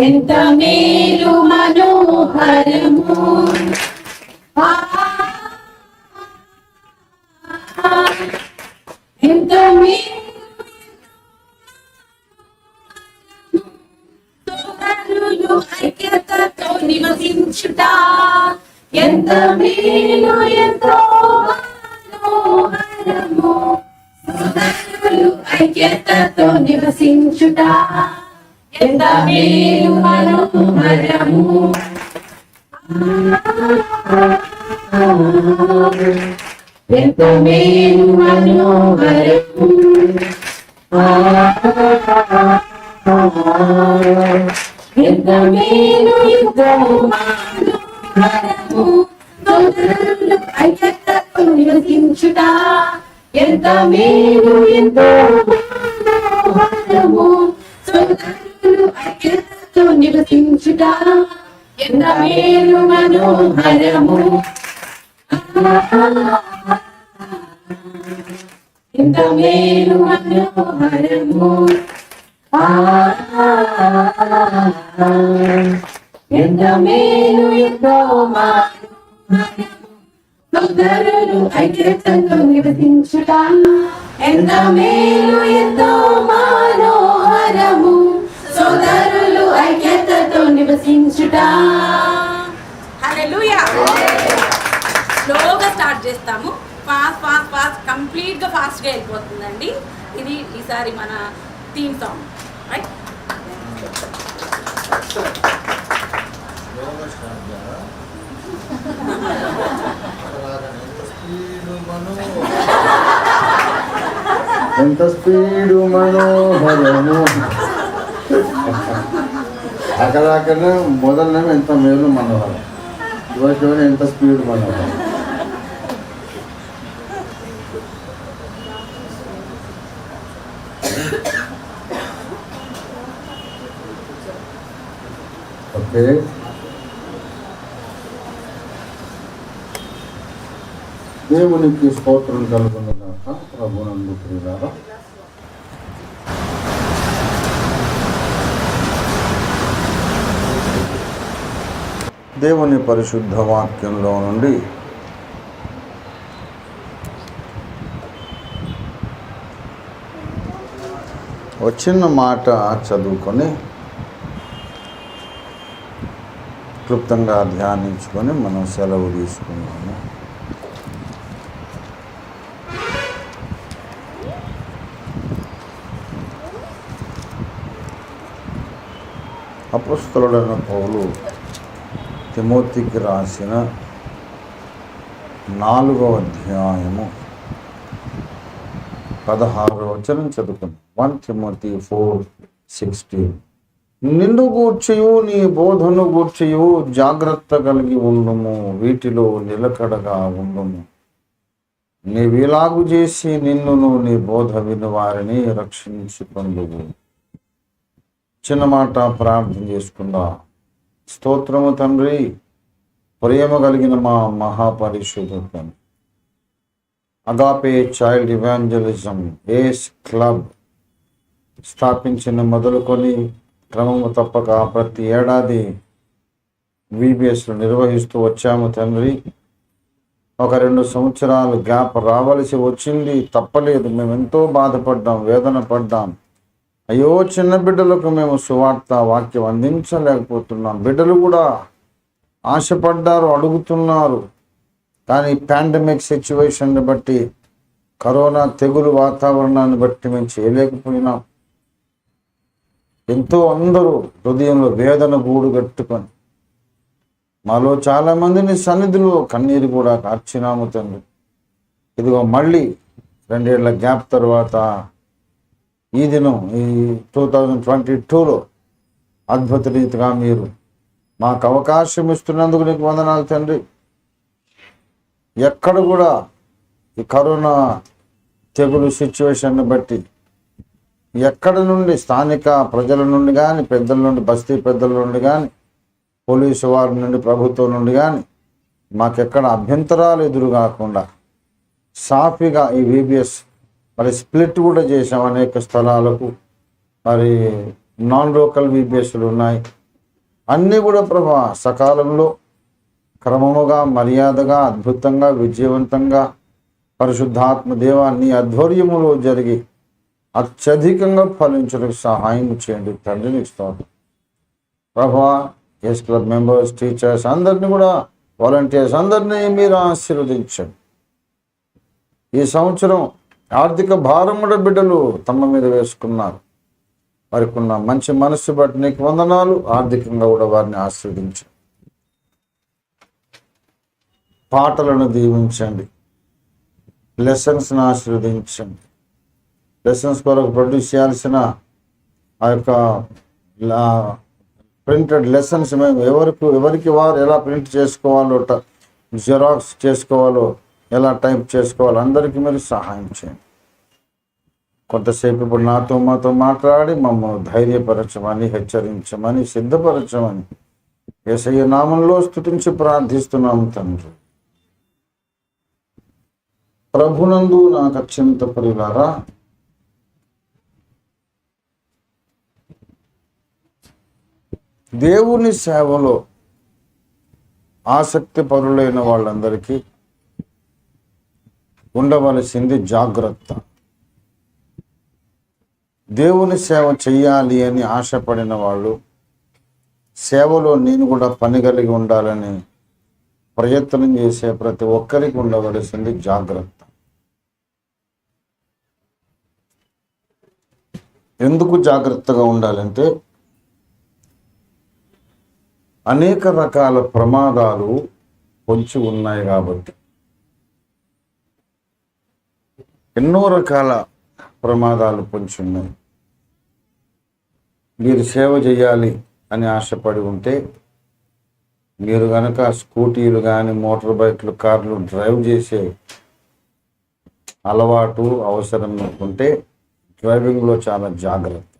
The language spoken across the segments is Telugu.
ఎంత మేలు మనోహరము ఎంత మేలు ఐక్యతతో నివసించుట ఎంత మేలు ఎంతో మనోహరము సోదరులు ఐక్యతతో నివసించుట ఎంత మేలు మనోహరము ఎంత మేలు మనోహరము ఎంత మేలు ఎంతో మనోహరము సోదరులు ఐక్యతతో నివసించుట ఎంత మేలు ఎంతో మనోహరము సోదరులు ఐక్యతతో నివసించుట ఎంత మేలు మనోహరము ఎంత మేలు మనోహరము ఎంత మేలు ఎంతో మనోహరము సోదరులు ఐక్యతతో నివసించుట ఎంత మేలు ఎంతో మనోహరము సోదరులు ఐక్యతతో నివసించుట. హల్లెలూయా. స్లోగా స్టార్ట్ చేస్తాము. ఫాస్ట్ కంప్లీట్గా ఫాస్ట్గా వెళ్ళిపోతుందండి. ఇది ఈసారి మన థీమ్ సాంగ్ రైట్. ఎంత స్పీడు మనోహరము అక్కడ మొదలనేమో ఎంత మేలు మనోహరం, ఇవాళ ఎంత స్పీడ్ మనోహరం. ఓకే, దేవునికి స్తోత్రం కలుగునుగాక. ప్రభునందు ప్రియులారా, దేవుని పరిశుద్ధ వాక్యంలో నుండి వచ్చిన మాట చదువుకొని క్లుప్తంగా ధ్యానించుకొని మనం సెలవు తీసుకున్నాము. అపొస్తలుడైన పౌలు తిమోతికి రాసిన 4వ అధ్యాయము 16వ వచనం చదువుకుందాం. 1 Timothy 4:16. నిన్ను గూర్చియు నీ బోధను గూర్చియు జాగ్రత్త కలిగి ఉండుము, వీటిలో నిలకడగా ఉండుము. నీవిలాగు చేసి నిన్నును నీ బోధ విని వారిని రక్షించుకొందువు. చిన్న మాట ప్రార్థన చేసుకుందా. స్తోత్రము తండ్రి, ప్రేమ కలిగిన మా మహాపరిశుద్ధ అగాపే చైల్డ్ ఇవాంజలిజం ఏస్ క్లబ్ స్థాపించిన మొదలుకొని క్రమము తప్పక ప్రతి ఏడాది VBSలో నిర్వహిస్తూ వచ్చాము తండ్రి. ఒక 2 సంవత్సరాలు గ్యాప్ రావలసి వచ్చింది, తప్పలేదు. మేము ఎంతో బాధపడ్డాం, వేదన పడ్డాం. అయ్యో, చిన్న బిడ్డలకు మేము సువార్త వాక్యం అందించలేకపోతున్నాం. బిడ్డలు కూడా ఆశపడ్డారు, అడుగుతున్నారు. కానీ పాండమిక్ సిచ్యువేషన్ని బట్టి, కరోనా తెగులు వాతావరణాన్ని బట్టి మేము చేయలేకపోయినాం. ఎంతో అందరూ హృదయంలో వేదన గూడు కట్టుకొని మాలో చాలామందిని సన్నిధిలో కన్నీరు కూడా కార్చినాము తండ్రి. ఇదిగో మళ్ళీ 2 ఏళ్ల గ్యాప్ తర్వాత ఈ దినం ఈ 2022లో అద్భుత రీతిగా మీరు మాకు అవకాశం ఇస్తున్నందుకు నీకు వందనాలు తండ్రి. ఎక్కడ కూడా ఈ కరోనా తెగులు సిచ్యువేషన్ని బట్టి ఎక్కడ నుండి స్థానిక ప్రజల నుండి కానీ, పెద్దల నుండి, బస్తీ పెద్దల నుండి కానీ, పోలీసు వారి నుండి, ప్రభుత్వం నుండి కానీ మాకెక్కడ అభ్యంతరాలు ఎదురు కాకుండా సాఫీగా ఈ VBS మరి స్ప్లిట్ కూడా చేసాం అనేక స్థలాలకు. మరి నాన్ లోకల్ విబిఎస్లు ఉన్నాయి. అన్నీ కూడా ప్రభా సకాలంలో క్రమముగా మర్యాదగా అద్భుతంగా విజయవంతంగా పరిశుద్ధాత్మ దేవాన్ని ఆధ్వర్యములో జరిగి అత్యధికంగా ఫలించడానికి సహాయం చేయండి తండ్రిని ఇస్తాను ప్రభా. ఎస్ క్లబ్ మెంబర్స్, టీచర్స్ అందరినీ కూడా, వాలంటీర్స్ అందరినీ మీరు ఆశీర్వదించండి. ఈ సంవత్సరం ఆర్థిక భారం కూడా బిడ్డలు తమ మీద వేసుకున్నారు. వారికి ఉన్న మంచి మనస్సు బట్టి నీకు వందనాలు. ఆర్థికంగా కూడా వారిని ఆశీర్వదించండి. పాటలను దీవించండి, లెసన్స్ని ఆశీర్వదించండి. లెసన్స్ కొరకు ప్రొడ్యూస్ చేయాల్సిన ఆ యొక్క ప్రింటెడ్ లెసన్స్ మేము ఎవరికి వారు ఎలా ప్రింట్ చేసుకోవాలో, జిరాక్స్ చేసుకోవాలో, ఎలా టైప్ చేసుకోవాలో అందరికీ మీరు సహాయం చేయండి. కొంతసేపు ఇప్పుడు మాతో మాట్లాడి మమ్మల్ని ధైర్యపరచమని, హెచ్చరించమని, సిద్ధపరచమని యేసయ్య నామంలో స్తుతించి ప్రార్థిస్తున్నాము తండ్రి. ప్రభునందు నాకు అత్యంత ప్రియులారా, దేవుని సేవలో ఆసక్తి పరులైన వాళ్ళందరికీ ఉండవలసింది జాగ్రత్త. దేవుని సేవ చెయ్యాలి అని ఆశపడిన వాళ్ళు, సేవలో నేను కూడా పని కలిగి ఉండాలని ప్రయత్నం చేసే ప్రతి ఒక్కరికి ఉండవలసింది జాగ్రత్త. ఎందుకు జాగ్రత్తగా ఉండాలంటే అనేక రకాల ప్రమాదాలు పొంచి ఉన్నాయి కాబట్టి. ఎన్నో రకాల ప్రమాదాలు పొంచి ఉన్నాయి. మీరు సేవ చేయాలి అని ఆశపడి ఉంటే, మీరు కనుక స్కూటీలు కానీ మోటార్ బైక్లు కార్లు డ్రైవ్ చేసే అలవాటు అవసరం ఉంటే డ్రైవింగ్లో చాలా జాగ్రత్త.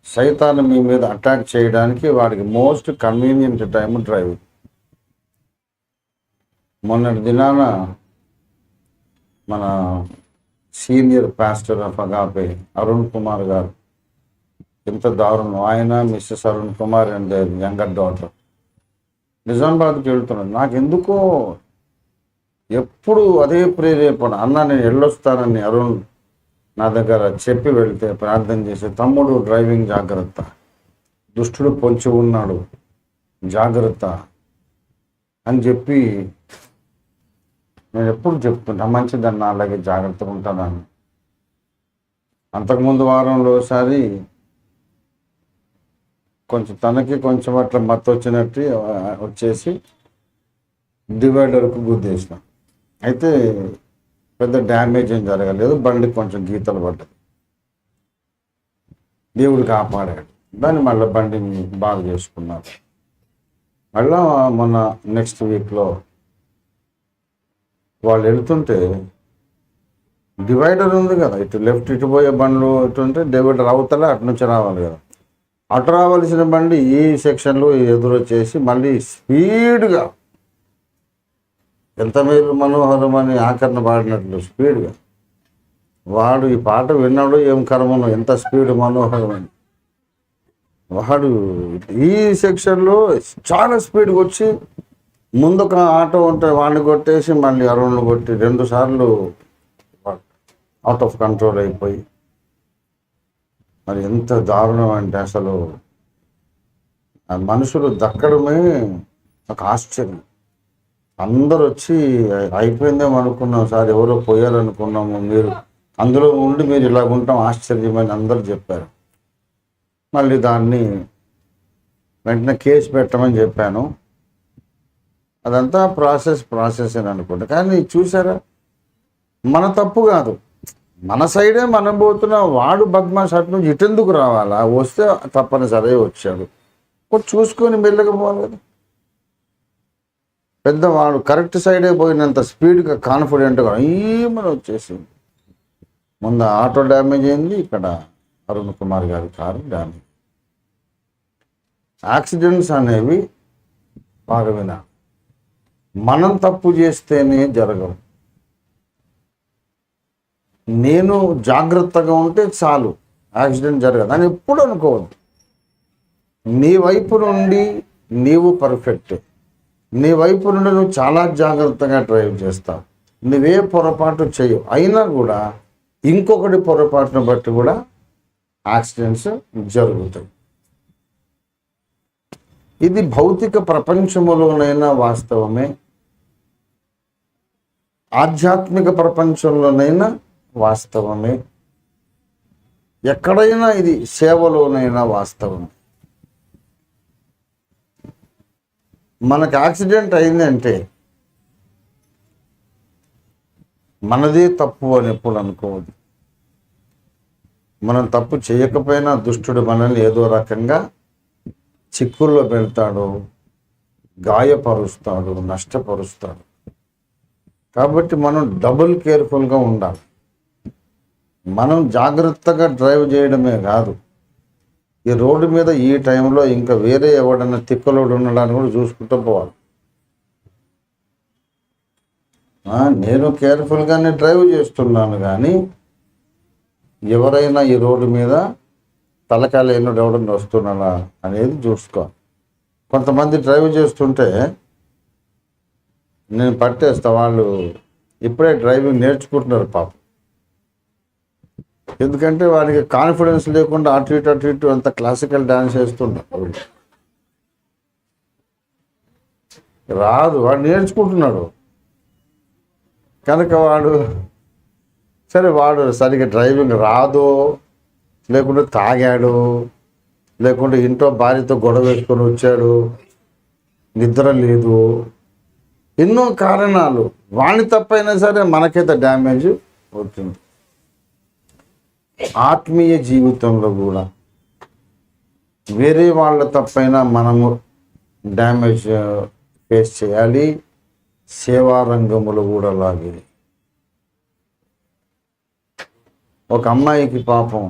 సైతాను మీ మీద అటాక్ చేయడానికి వాడికి మోస్ట్ కన్వీనియంట్ టైం డ్రైవింగ్. మొన్నటి దినాన మన senior pastor of Agape Arun Kumar గారు, ఎంత దారుణం, ఆయన Mrs Arun Kumar and younger daughter నిజామాబాద్కి వెళ్తున్నాడు. నాకెందుకో ఎప్పుడు అదే ప్రేరేపణ, అన్న నేను వెళ్ళొస్తానని అరుణ్ నా దగ్గర చెప్పి వెళ్తే ప్రార్థన చేసి, తమ్ముడు డ్రైవింగ్ జాగ్రత్త, దుష్టుడు పొంచి ఉన్నాడు జాగ్రత్త అని చెప్పి నేను ఎప్పుడు చెప్తుంటా, మంచిదన్న అలాగే జాగ్రత్తగా ఉంటానని. అంతకుముందు వారంలో ఒకసారి కొంచెం తనకి కొంచెం అట్లా మత్తు వచ్చినట్టు వచ్చేసి డివైడర్కు గుద్దేసిన. అయితే పెద్ద డ్యామేజ్ ఏం జరగలేదు, బండికి కొంచెం గీతలు పడ్డది. దేవుడు కాపాడాడు దాన్ని, మళ్ళీ బండిని బాగా చేసుకున్నారు. మళ్ళా మొన్న నెక్స్ట్ వీక్లో వాళ్ళు వెళ్తుంటే డివైడర్ ఉంది కదా, ఇటు లెఫ్ట్ ఇటు పోయే బండ్లు ఇటు ఉంటే డివైడర్ అవతల అటు నుంచి రావాలి కదా, అటు రావాల్సిన బండి ఈ సెక్షన్లో ఎదురొచ్చేసి మళ్ళీ స్పీడ్గా, ఎంత మీరు మనోహరం అని ఆకరణ పాడినట్లు స్పీడ్గా, వాడు ఈ పాట విన్నాడు ఏం కర్మను, ఎంత స్పీడ్ మనోహరం అని, వాడు ఈ సెక్షన్లో చాలా స్పీడ్గా వచ్చి ముందుకు ఆటో ఉంటే వాడిని కొట్టేసి మళ్ళీ అరుణ్ను కొట్టి 2 సార్లు అవుట్ ఆఫ్ కంట్రోల్ అయిపోయి, మరి ఎంత దారుణం అంటే అసలు ఆ మనుషులు దక్కడమే ఒక ఆశ్చర్యం. అందరు వచ్చి అయిపోయిందేమో అనుకున్నాం సార్, ఎవరో పోయారనుకున్నాము, మీరు అందులో ఉండి మీరు ఇలాగ ఉంటాం ఆశ్చర్యమని అందరు చెప్పారు. మళ్ళీ దాన్ని వెంటనే కేసు పెట్టమని చెప్పాను. అదంతా ప్రాసెస్ అని అనుకుంటా. కానీ చూసారా, మన తప్పు కాదు, మన సైడే మనం పోతున్నాం. వాడు బద్మాష్ అటు నుంచి ఇటెందుకు రావాలా, వస్తే తప్పనిసరి వచ్చాడు, చూసుకొని మెల్లకపోవాలి కదా. పెద్దవాడు కరెక్ట్ సైడే పోయినంత స్పీడ్గా కాన్ఫిడెంట్గా ఏమని వచ్చేసి ముందు ఆటో డ్యామేజ్ అయింది, ఇక్కడ అరుణ్ కుమార్ గారి కారు డ్యామేజ్. యాక్సిడెంట్స్ అనేవి బాగా వినా, మనం తప్పు చేస్తేనే జరగవు. నేను జాగ్రత్తగా ఉంటే చాలు, యాక్సిడెంట్ జరగదు అని ఎప్పుడు అనుకోవద్దు. నీ వైపు నుండి నీవు పర్ఫెక్ట్, నీ వైపు నుండి నువ్వు చాలా జాగ్రత్తగా డ్రైవ్ చేస్తావు, నువ్వే పొరపాటు చేయవు. అయినా కూడా ఇంకొకటి పొరపాటును బట్టి కూడా యాక్సిడెంట్స్ జరుగుతాయి. ఇది భౌతిక ప్రపంచంలోనైనా వాస్తవమే, ఆధ్యాత్మిక ప్రపంచంలోనైనా వాస్తవమే, ఎక్కడైనా ఇది సేవలోనైనా వాస్తవమే. మనకు యాక్సిడెంట్ అయిందంటే మనదే తప్పు అని ఎప్పుడు అనుకోవద్దు. మనం తప్పు చేయకపోయినా దుష్టుడు మనల్ని ఏదో రకంగా చిక్కుల్లో పెడతాడు, గాయపరుస్తాడు, నష్టపరుస్తాడు. కాబట్టి మనం డబుల్ కేర్ఫుల్గా ఉండాలి. మనం జాగ్రత్తగా డ్రైవ్ చేయడమే కాదు, ఈ రోడ్డు మీద ఈ టైంలో ఇంకా వేరే ఎవడన్నా తిక్కలోడు ఉండడానికి కూడా చూసుకుంటూ పోవాలి. నేను కేర్ఫుల్గానే డ్రైవ్ చేస్తున్నాను, కానీ ఎవరైనా ఈ రోడ్డు మీద తలకాయలు ఎన్నోడు ఎవడన్నా వస్తున్నాడా అనేది చూసుకోవాలి. కొంతమంది డ్రైవ్ చేస్తుంటే నేను పట్టేస్తా, వాళ్ళు ఇప్పుడే డ్రైవింగ్ నేర్చుకుంటున్నారు పాపం. ఎందుకంటే వాడికి కాన్ఫిడెన్స్ లేకుండా అటు ఇటు అంత క్లాసికల్ డ్యాన్స్ వేస్తున్నారు. రాదు, వాడు నేర్చుకుంటున్నాడు కనుక వాడు సరిగ్గా డ్రైవింగ్ రాదో, లేకుంటే తాగాడు, లేకుంటే ఇంట్లో భార్యతో గొడవ వేసుకొని వచ్చాడు, నిద్ర లేదు, ఎన్నో కారణాలు. వాణి తప్పైనా సరే మనకైతే డ్యామేజ్ అవుతుంది. ఆత్మీయ జీవితంలో కూడా వేరే వాళ్ళ తప్పైనా మనము డ్యామేజ్ ఫేస్ చేయాలి. సేవా రంగములు కూడా లాగే. ఒక అమ్మాయికి పాపం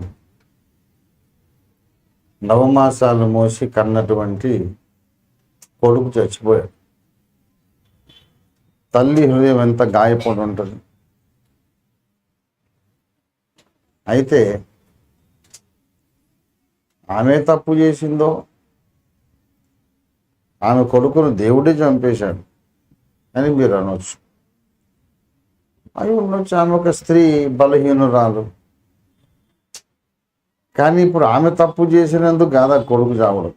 నవమాసాలు మోసి కన్నటువంటి కొడుకు చచ్చిపోయాడు. తల్లి హృదయం ఎంత గాయపడి ఉంటుంది. అయితే ఆమె తప్పు చేసిందో, ఆమె కొడుకును దేవుడే చంపేశాడు అని మీరు అనవచ్చు. అవి ఉండొచ్చు, ఆమె ఒక స్త్రీ, బలహీనురాలు. కానీ ఇప్పుడు ఆమె తప్పు చేసినందుకు కాదా కొడుకు చావడం.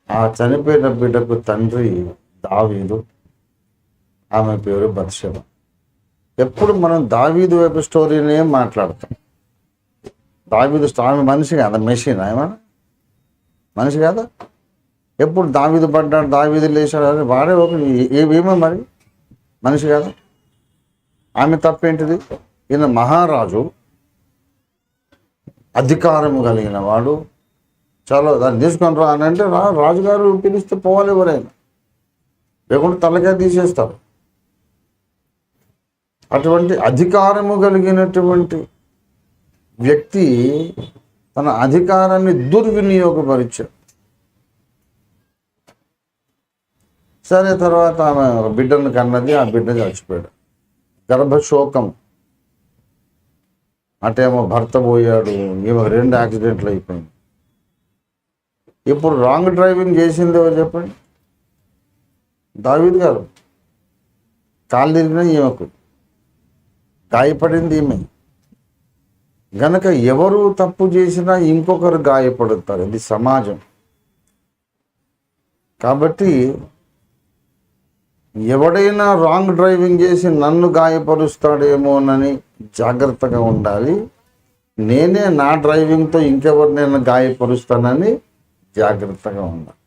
ఆ చనిపోయిన బిడ్డకు తండ్రి దావీదు, ఆమె పేరు బత్షెబ. ఎప్పుడు మనం దావీదు వైపు స్టోరీనే మాట్లాడతాం. దావీదు ఆమె మనిషి కాదా, మెషిన్ ఏమన్నా మనిషి కాదా? ఎప్పుడు దావీదు పడ్డాడు, దావీదు లేచాడు, అది వాడే ఒక ఏమో మరి మనిషి కాదా? ఆమె తప్పేంటిది? ఈయన మహారాజు, అధికారము కలిగిన వాడు, చాలా దాన్ని తీసుకొని రా అని అంటే రాజుగారు పిలిస్తే పోవాలి ఎవరైనా, లేకుంటే తలకాయ తీసేస్తారు. అటువంటి అధికారము కలిగినటువంటి వ్యక్తి తన అధికారాన్ని దుర్వినియోగపరిచాడు. సరే, తర్వాత ఆమె ఒక బిడ్డను కన్నది, ఆ బిడ్డ చచ్చిపోయాడు. గర్భశోకం. అటేమో భర్త పోయాడు, ఏమో 2 యాక్సిడెంట్లు అయిపోయింది. ఇప్పుడు రాంగ్ డ్రైవింగ్ చేసింది ఎవరు చెప్పండి? దావీదు గారు. కాలు తిరిగిన ఈమెకు, గాయపడింది ఈమె. గనక ఎవరు తప్పు చేసినా ఇంకొకరు గాయపడతారు. ఇది సమాజం. కాబట్టి ఎవడైనా రాంగ్ డ్రైవింగ్ చేసి నన్ను గాయపరుస్తాడేమోనని జాగ్రత్తగా ఉండాలి. నేనే నా డ్రైవింగ్తో ఇంకెవరినైనా గాయపరుస్తానని జాగ్రత్తగా ఉండాలి.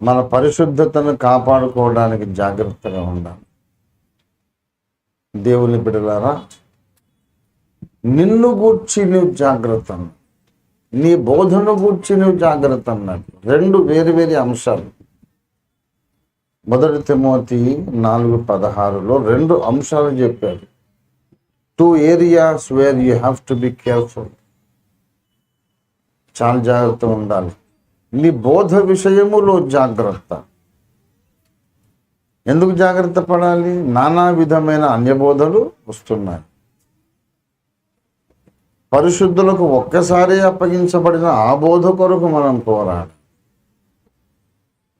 మన పరిశుద్ధతను కాపాడుకోవడానికి జాగ్రత్తగా ఉండాలి. దేవుని బిడ్డలారా, నిన్ను గూర్చి నువ్వు జాగ్రత్త అన్నాడు, నీ బోధను గూర్చి నువ్వు జాగ్రత్త అన్నాడు. 2 వేరు అంశాలు. 1 తిమోతి 4:16లో 2 అంశాలు చెప్పాడు. 2 areas where you have to be careful. చాలా జాగ్రత్త ఉండాలి. నీ బోధ విషయములో జాగ్రత్త, ఎందుకు జాగ్రత్త పడాలి? నానా విధమైన అన్యబోధలు వస్తున్నాయి. పరిశుద్ధులకు ఒక్కసారి అప్పగించబడిన ఆ బోధ కొరకు మనం పోరాడాలి.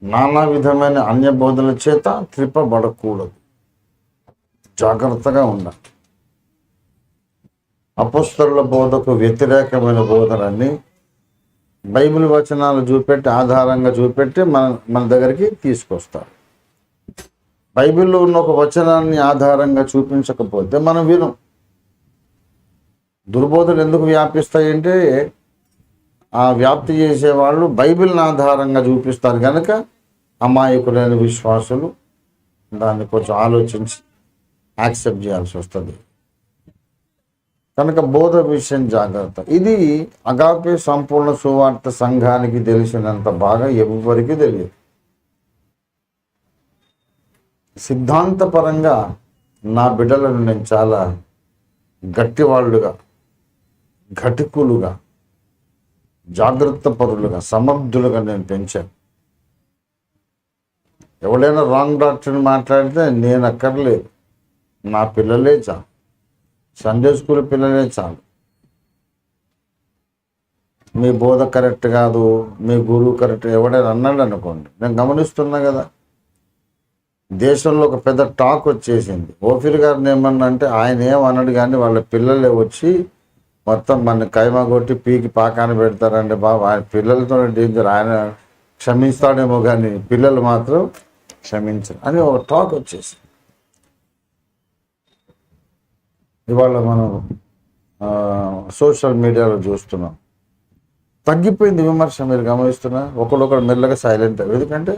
నానా విధమైన అన్యబోధల చేత త్రిప్పబడకూడదు. జాగ్రత్తగా ఉండాలి. అపోస్తలుల బోధకు వ్యతిరేకమైన బోధనని బైబిల్ వచనాలు చూపెట్టి, ఆధారంగా చూపెట్టి మన దగ్గరికి తీసుకొస్తారు. బైబిల్లో ఉన్న ఒక వచనాన్ని ఆధారంగా చూపించకపోతే మనం వినం. దుర్బోధలు ఎందుకు వ్యాపిస్తాయంటే ఆ వ్యాప్తి చేసేవాళ్ళు బైబిల్ని ఆధారంగా చూపిస్తారు కనుక అమాయకులైన విశ్వాసులు దాన్ని కొంచెం ఆలోచించి యాక్సెప్ట్ చేయాల్సి వస్తుంది. కనుక బోధ విషయం జాగ్రత్త. ఇది అగాపే సంపూర్ణ సువార్త సంఘానికి తెలిసినంత బాగా ఎవరికి తెలియదు. సిద్ధాంతపరంగా నా బిడ్డలను నేను చాలా గట్టివాళ్ళుగా, ఘటికులుగా, జాగ్రత్త పరులుగా, సమర్థులుగా నేను పెంచాను. ఎవడైనా రాంగ్ డాక్టర్ని మాట్లాడితే నేను అక్కర్లేదు, నా పిల్లలే చాలు, సండే స్కూల్ పిల్లలే చాలు. మీ బోధ కరెక్ట్ కాదు, మీ గురువు కరెక్ట్ ఎవడైనా అన్నాడు అనుకోండి, నేను గమనిస్తున్నా కదా. దేశంలో ఒక పెద్ద టాక్ వచ్చేసింది. ఓఫీర్ గారిని ఏమన్నా అంటే ఆయన ఏమన్నాడు, కానీ వాళ్ళ పిల్లలే వచ్చి మొత్తం మన కైమా కొట్టి పీకి పాకాన పెడతారండి బాబు. ఆయన పిల్లలతో డేంజర్, ఆయన క్షమిస్తాడేమో కానీ పిల్లలు మాత్రం క్షమించరు అని ఒక టాక్ వచ్చేసింది. ఇవాళ మనం సోషల్ మీడియాలో చూస్తున్నాం. తగ్గిపోయింది విమర్శ. మీరు గమనిస్తున్నా, ఒకడొకడు మెల్లగా సైలెంట్. ఎందుకంటే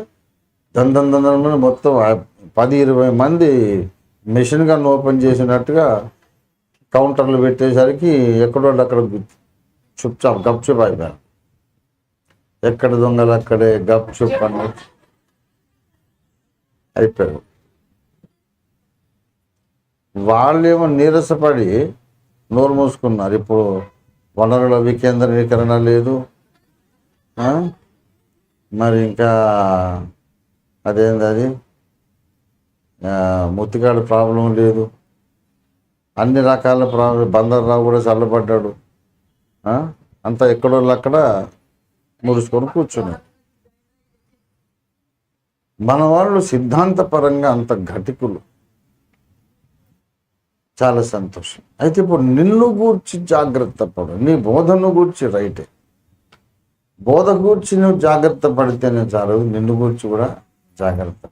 దందని మొత్తం 10-20 మంది మెషిన్ గన్ ఓపెన్ చేసినట్టుగా కౌంటర్లు పెట్టేసరికి ఎక్కడోళ్ళు అక్కడ చుప్చాప్ గప్చుప్ అయిపోయారు. ఎక్కడ దొంగలు అక్కడే గప్చుప్ అన్నట్టు అయిపోయారు. వాళ్ళేమో నీరసపడి నోరు మూసుకున్నారు. ఇప్పుడు వనరుల వికేంద్రీకరణ లేదు, మరి ఇంకా అదేంది అది ముత్తికాడు ప్రాబ్లం లేదు, అన్ని రకాల ప్రాబ్లం. బందర్రావు కూడా చల్లబడ్డాడు. అంతా ఎక్కడోళ్ళు అక్కడ ముడుచుకొని కూర్చున్నారు. మన వాళ్ళు సిద్ధాంతపరంగా అంత ఘటికులు. చాలా సంతోషం. అయితే ఇప్పుడు నిన్ను గూర్చి జాగ్రత్త పడు. నీ బోధను గూర్చి రైటే. బోధ గూర్చి నువ్వు జాగ్రత్త పడితేనే చాలు, నిన్ను గూర్చి కూడా జాగ్రత్త.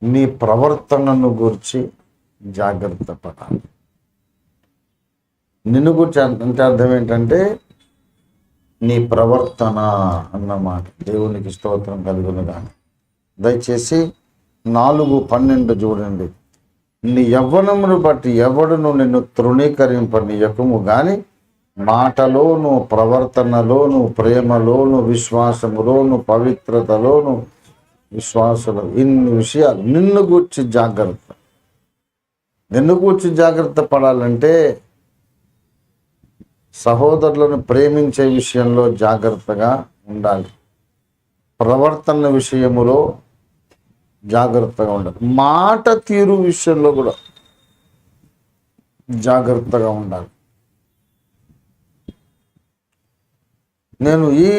నీ ప్రవర్తనను గూర్చి జాగ్రత్త పడాలి. నిన్ను గూర్చి అంటే అర్థం ఏంటంటే నీ ప్రవర్తన అన్నమాట. దేవునికి స్తోత్రం కలుగును గాని. దయచేసి 4:12 చూడండి. నీ యవ్వనమును బట్టి ఎవడును నిన్ను తృణీకరింపనీయకుము గాని మాటలోను, ప్రవర్తనలోను, ప్రేమలోను, విశ్వాసములోను, పవిత్రతలోను, విశ్వాసంలో ఇన్ని విషయాలు నిన్ను గూర్చి జాగ్రత్త. నిన్ను గూర్చి జాగ్రత్త పడాలంటే సహోదరులను ప్రేమించే విషయంలో జాగ్రత్తగా ఉండాలి. ప్రవర్తన విషయములో జాగ్రత్తగా ఉండాలి. మాట తీరు విషయంలో కూడా జాగ్రత్తగా ఉండాలి. నేను ఈ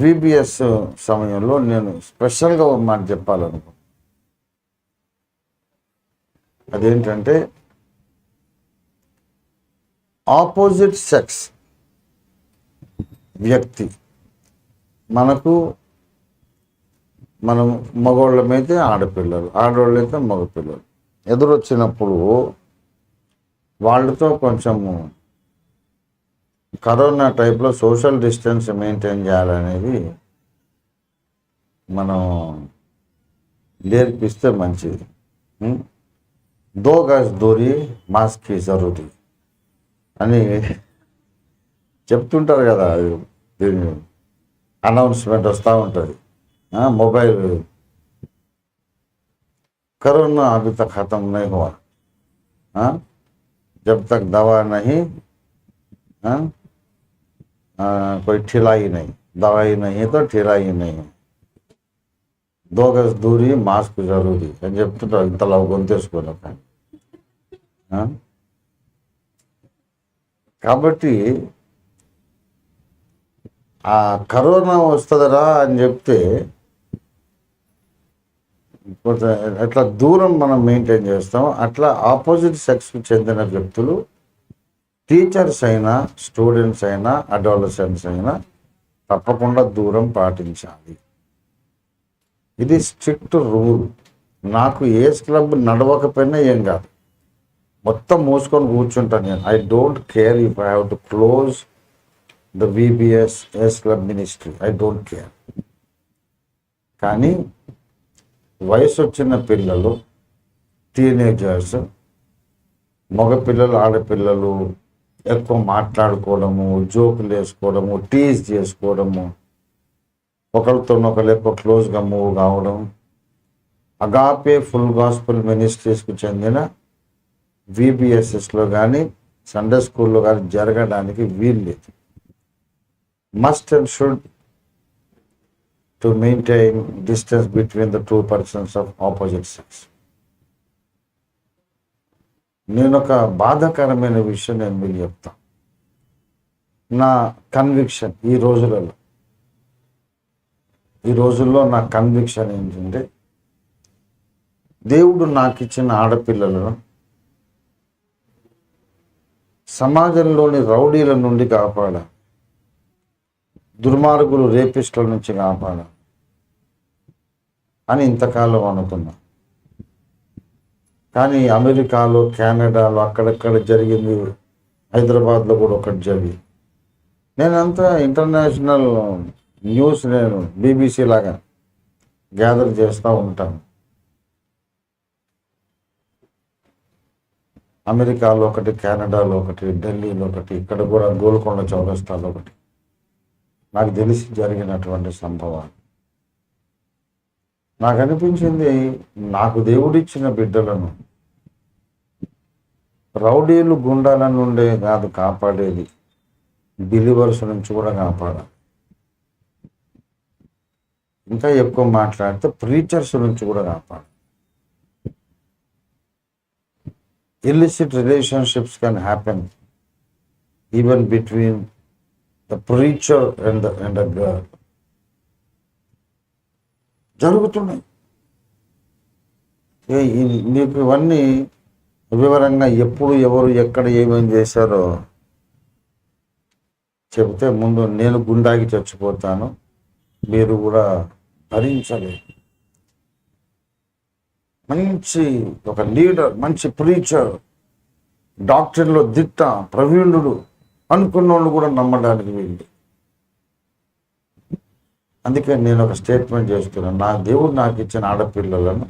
VBS సమయంలో నేను స్పెషల్గా ఒక మాట చెప్పాలనుకో. అదేంటంటే ఆపోజిట్ సెక్స్ వ్యక్తి, మనం మగవాళ్ళమైతే ఆడపిల్లలు, ఆడవాళ్ళైతే మగపిల్లలు ఎదురొచ్చినప్పుడు వాళ్ళతో కొంచెము కరోనా టైప్లో సోషల్ డిస్టెన్స్ మెయింటైన్ చేయాలనేది మనం నేర్పిస్తే మంచిది. 2 గజ్ దూరి మాస్క్కి జరూరీ అని చెప్తుంటారు కదా. దీన్ని అనౌన్స్మెంట్ వస్తూ ఉంటుంది. मोबाइल कोरोना अभी तक ख़त्म नहीं हुआ, जब तक दवा नहीं, कोई ठिलाई नहीं, दवाई नहीं है तो ठिलाई नहीं है. దోగస్ దూరి మాస్క్ జరూరి అని చెప్తుంటారు, ఇంతలా గొంతేసుకోను కానీ. కాబట్టి ఆ కరోనా వస్తుందరా అని చెప్తే ఎట్లా దూరం మనం మెయింటైన్ చేస్తాం, అట్లా ఆపోజిట్ సెక్స్కి చెందిన వ్యక్తులు టీచర్స్ అయినా స్టూడెంట్స్ అయినా అడాలసెంట్స్ అయినా తప్పకుండా దూరం పాటించాలి. ఇది స్ట్రిక్ట్ రూల్. నాకు ఏస్ క్లబ్ నడవకపోయినా ఏం కాదు, మొత్తం మూసుకొని కూర్చుంటాను నేను. I don't care if I have to close the VBS ace club ministry, I don't care. కానీ వయసు వచ్చిన పిల్లలు, టీనేజర్స్, మగపిల్లలు ఆడపిల్లలు ఎక్కువ మాట్లాడుకోవడము, జోకులు వేసుకోవడము, టీజ్ చేసుకోవడము, ఒకరితో ఒకరు ఎక్కువ క్లోజ్గా మూవ్ కావడం, అగాపే ఫుల్ గాస్పుల్ మినిస్ట్రీస్కి చెందిన విబిఎస్ఎస్లో కానీ సండే స్కూల్లో కానీ జరగడానికి వీల్లేదు. Must and should to maintain distance between the two persons of opposite sex. నేను ఒక బాధాకరమైన విషయం నేను మీకు చెప్తాను. నా కన్విక్షన్ ఈ రోజుల్లో నా కన్విక్షన్ ఏంటంటే, దేవుడు నాకు ఇచ్చిన ఆడపిల్లలను సమాజంలోని రౌడీల నుండి కాపాడాలి, దుర్మార్గులు రేపిస్టుల నుంచి కాపాడాలి అని ఇంతకాలం అనుకున్నా. కానీ అమెరికాలో, కెనడాలో అక్కడక్కడ జరిగింది, హైదరాబాద్లో కూడా ఒకటి జరిగింది. నేనంతా ఇంటర్నేషనల్ న్యూస్ నేను బీబీసీ లాగా గ్యాదర్ చేస్తూ ఉంటాను. అమెరికాలో ఒకటి, కెనడాలో ఒకటి, ఢిల్లీలో ఒకటి, ఇక్కడ కూడా గోల్కొండ చౌరస్తాలో ఒకటి, నాకు తెలిసి జరిగినటువంటి సంభవాలు. నాకు అనిపించింది, నాకు దేవుడిచ్చిన బిడ్డలను రౌడీలు గుండాల నుండే కాదు కాపాడేది, బిలీవర్స్ నుంచి కూడా కాపాడాలి. ఇంకా ఎక్కువ మాట్లాడితే ప్రీచర్స్ నుంచి కూడా కాపాడాలి. illicit relationships can happen even between the preacher and the girl. జరుగుతున్నాయి. మీకు ఇవన్నీ వివరంగా ఎప్పుడు ఎవరు ఎక్కడ ఏమేమి చేశారో చెబితే ముందు నేను గుండాకి చచ్చిపోతాను, మీరు కూడా భరించలేదు. మంచి ఒక లీడర్, మంచి ప్రీచర్, డాక్టర్లో దిట్ట, ప్రవీణుడు అనుకున్న వాళ్ళు కూడా నమ్మడానికి వీళ్ళు. అందుకే నేను ఒక స్టేట్మెంట్ చేస్తున్నాను, నా దేవుడు నాకు ఇచ్చిన ఆడపిల్లలను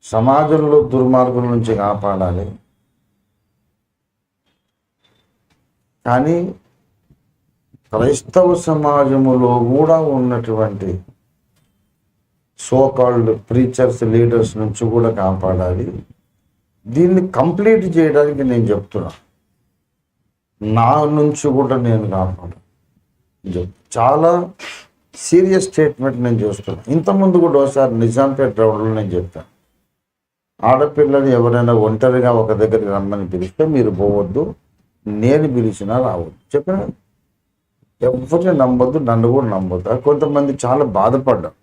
సమాజంలో దుర్మార్గుల నుంచి కాపాడాలి. కానీ క్రైస్తవ సమాజములో కూడా ఉన్నటువంటి సోకాల్డ్ ప్రీచర్స్, లీడర్స్ నుంచి కూడా కాపాడాలి. దీన్ని కంప్లీట్ చేయడానికి నేను చెప్తున్నా, నా నుంచి కూడా నేను కాపాడాలి. చాలా సీరియస్ స్టేట్మెంట్ నేను చేస్తున్నాను. ఇంతకుముందు కూడా ఒకసారి నిజాంపేట రోడ్లో నేను చెప్పాను, ఆడపిల్లలు ఎవరైనా ఒంటరిగా ఒక దగ్గరికి రమ్మని పిలిస్తే మీరు పోవద్దు, నేను పిలిచినా రావద్దు చెప్పిన. ఎవరిని నమ్మొద్దు, నన్ను కూడా నమ్మొద్దు. కొంతమంది చాలా బాధపడ్డాం,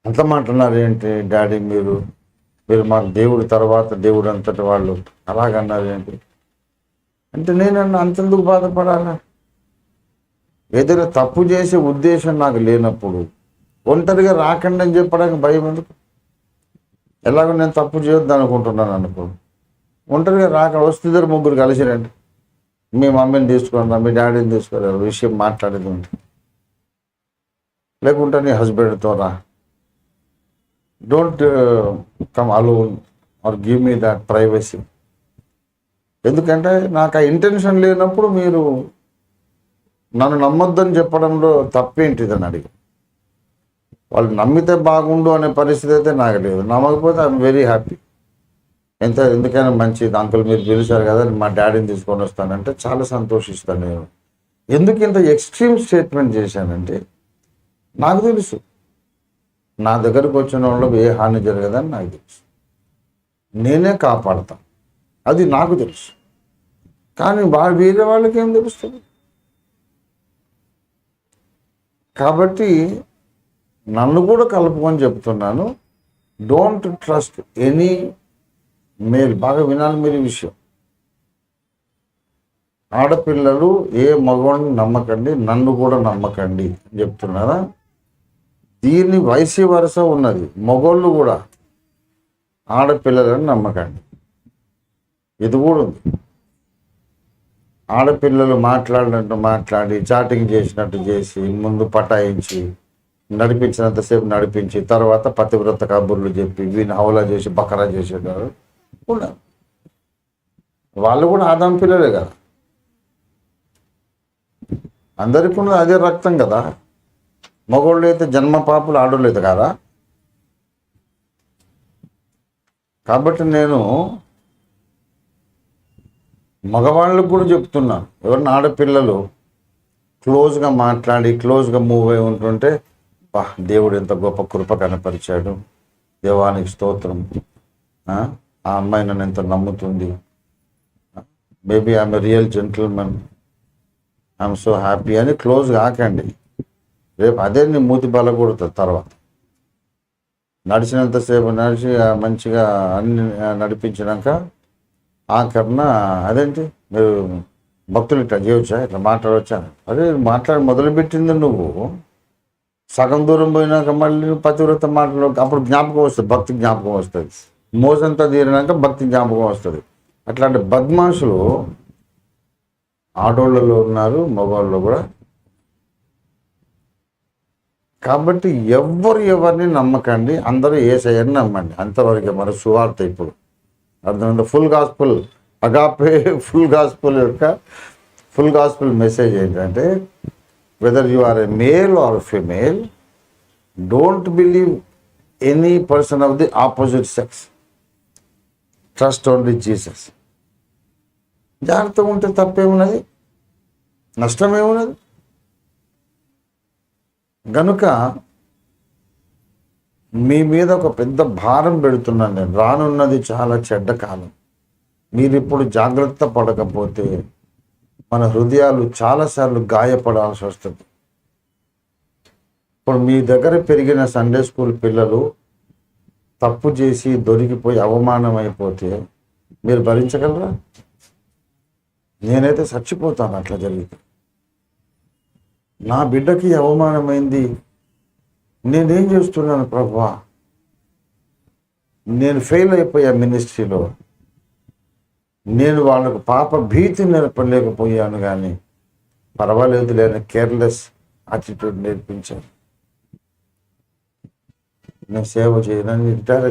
అంత మాట్లాడినారు ఏంటి డాడీ, మీరు మాకు దేవుడి తర్వాత దేవుడు అంతటి వాళ్ళు అలాగన్నారు ఏంటి అంటే, నేనన్నా అంతెందుకు బాధపడాలా? ఏదైనా తప్పు చేసే ఉద్దేశం నాకు లేనప్పుడు ఒంటరిగా రాకండి అని చెప్పడానికి భయం ఎందుకు? ఎలాగో నేను తప్పు చేయొద్దు అనుకుంటున్నాను అనుకో, ఒంటరిగా రాక వస్తే ఇద్దరు ముగ్గురు కలిసిరండి, మీ మమ్మీని తీసుకురా, మీ డాడీని తీసుకురా, విషయం మాట్లాడేది ఉంటుంది. లేకుంటే నీ హస్బెండ్తో రా, don't come alone or give me that privacy. ఎందుకంటే నాకు ఆ ఇంటెన్షన్ లేనప్పుడు మీరు నన్ను నమ్మొద్దని చెప్పడంలో తప్పేంటిదని అడిగి, వాళ్ళు నమ్మితే బాగుండు అనే పరిస్థితి అయితే నాకు లేదు. నమ్మకపోతే ఐఎమ్ వెరీ హ్యాపీ. ఎందుకైనా మంచిది అంకుల్, మీరు పిలిచారు కదా, మా డాడీని తీసుకొని వస్తానంటే చాలా సంతోషిస్తాను నేను. ఎందుకు ఇంత ఎక్స్ట్రీమ్ స్టేట్మెంట్ చేశానంటే, నాకు తెలుసు నా దగ్గరకు వచ్చిన వాళ్ళకి ఏ హాని జరగదని నాకు తెలుసు. నేనే కాపాడతాను, అది నాకు తెలుసు. కానీ వేరే వాళ్ళకి ఏం తెలుస్తుంది? కాబట్టి నన్ను కూడా కలుపుకొని చెప్తున్నాను, డోంట్ ట్రస్ట్ ఎనీ మేల్. బాగా వినాలి మీరు ఈ విషయం. ఆడపిల్లలు ఏ మగవాడిని నమ్మకండి, నన్ను కూడా నమ్మకండి అని చెప్తున్నారా? దీన్ని వయసు వరుస ఉన్నది. మగోళ్ళు కూడా ఆడపిల్లలను నమ్మకండి, ఇది కూడా ఉంది. ఆడపిల్లలు మాట్లాడినట్టు మాట్లాడి, చాటింగ్ చేసినట్టు చేసి, ముందు పటాయించి, నడిపించినంతసేపు నడిపించి, తర్వాత పతివ్రత కబుర్లు చెప్పి వీని హౌలా చేసి బకరా చేసేటారు ఉన్నారు. వాళ్ళు కూడా ఆదాం పిల్లలే కదా, అందరికీ ఉన్నది అదే రక్తం కదా. మగోళ్ళు అయితే జన్మ పాపులు, ఆడోళ్ళు అయితే కదా. కాబట్టి నేను మగవాళ్ళకు కూడా చెప్తున్నాను, ఎవరిని ఆడపిల్లలు క్లోజ్గా మాట్లాడి క్లోజ్గా మూవ్ అయి ఉంటుంటే, బా దేవుడు ఎంత గొప్ప కృప కనపరిచాడు, దేవానికి స్తోత్రం, ఆ అమ్మాయి నన్ను ఎంత నమ్ముతుంది, baby I'm a real gentleman, I'm so happy అని క్లోజ్గా ఆకండి. రేపు అదే నీ మూతి బలకూడుతుంది. తర్వాత నడిచినంతసేపు నడిచి మంచిగా అన్ని నడిపించినాక ఆఖరణ అదేంటి మీరు భక్తులు ఇట్లా చేయవచ్చా, ఇట్లా మాట్లాడవచ్చా? అదే మాట్లాడి మొదలుపెట్టింది నువ్వు సగం దూరం పోయినాక మళ్ళీ పతివ్రత మాటలు అప్పుడు జ్ఞాపకం వస్తుంది, భక్తి జ్ఞాపకం వస్తుంది. మోసంతా తీరినాక భక్తి జ్ఞాపకం వస్తుంది. అట్లాంటి బద్మాషులు ఆడోళ్ళలో ఉన్నారు, మగవాళ్ళు కూడా. కాబట్టి ఎవరిని నమ్మకండి, అందరూ యేసయ్యని నమ్మండి, అంతవరకే మన సువార్త. ఇప్పుడు అర్థమైంది? Full gospel agape full gospel యొక్క ఫుల్ గాస్పుల్ మెసేజ్ ఏంటంటే, whether you are a male or female, don't believe any person of the opposite sex, trust only Jesus. జాగ్రత్తగా ఉంటే తప్పేమున్నది, నష్టమేమున్నది? గనుక మీ మీద ఒక పెద్ద భారం పెడుతున్నాను నేను. రానున్నది చాలా చెడ్డ కాలం. మీరు ఇప్పుడు జాగ్రత్త పడకపోతే మన హృదయాలు చాలాసార్లు గాయపడాల్సి వస్తుంది. ఇప్పుడు మీ దగ్గర పెరిగిన సండే స్కూల్ పిల్లలు తప్పు చేసి దొరికిపోయి అవమానం అయిపోతే మీరు భరించగలరా? నేనైతే చచ్చిపోతాను అట్లా జరిగితే. నా బిడ్డకి అవమానమైంది, నేనేం చేస్తున్నాను ప్రభువా? నేను ఫెయిల్ అయిపోయా మినిస్ట్రీలో, నేను వాళ్ళకు పాప భీతి నేర్పలేకపోయాను, కానీ పర్వాలేదు లేని కేర్లెస్ యాటిట్యూడ్ నేర్పించాను. నేను సేవ చేయను, రిటైర్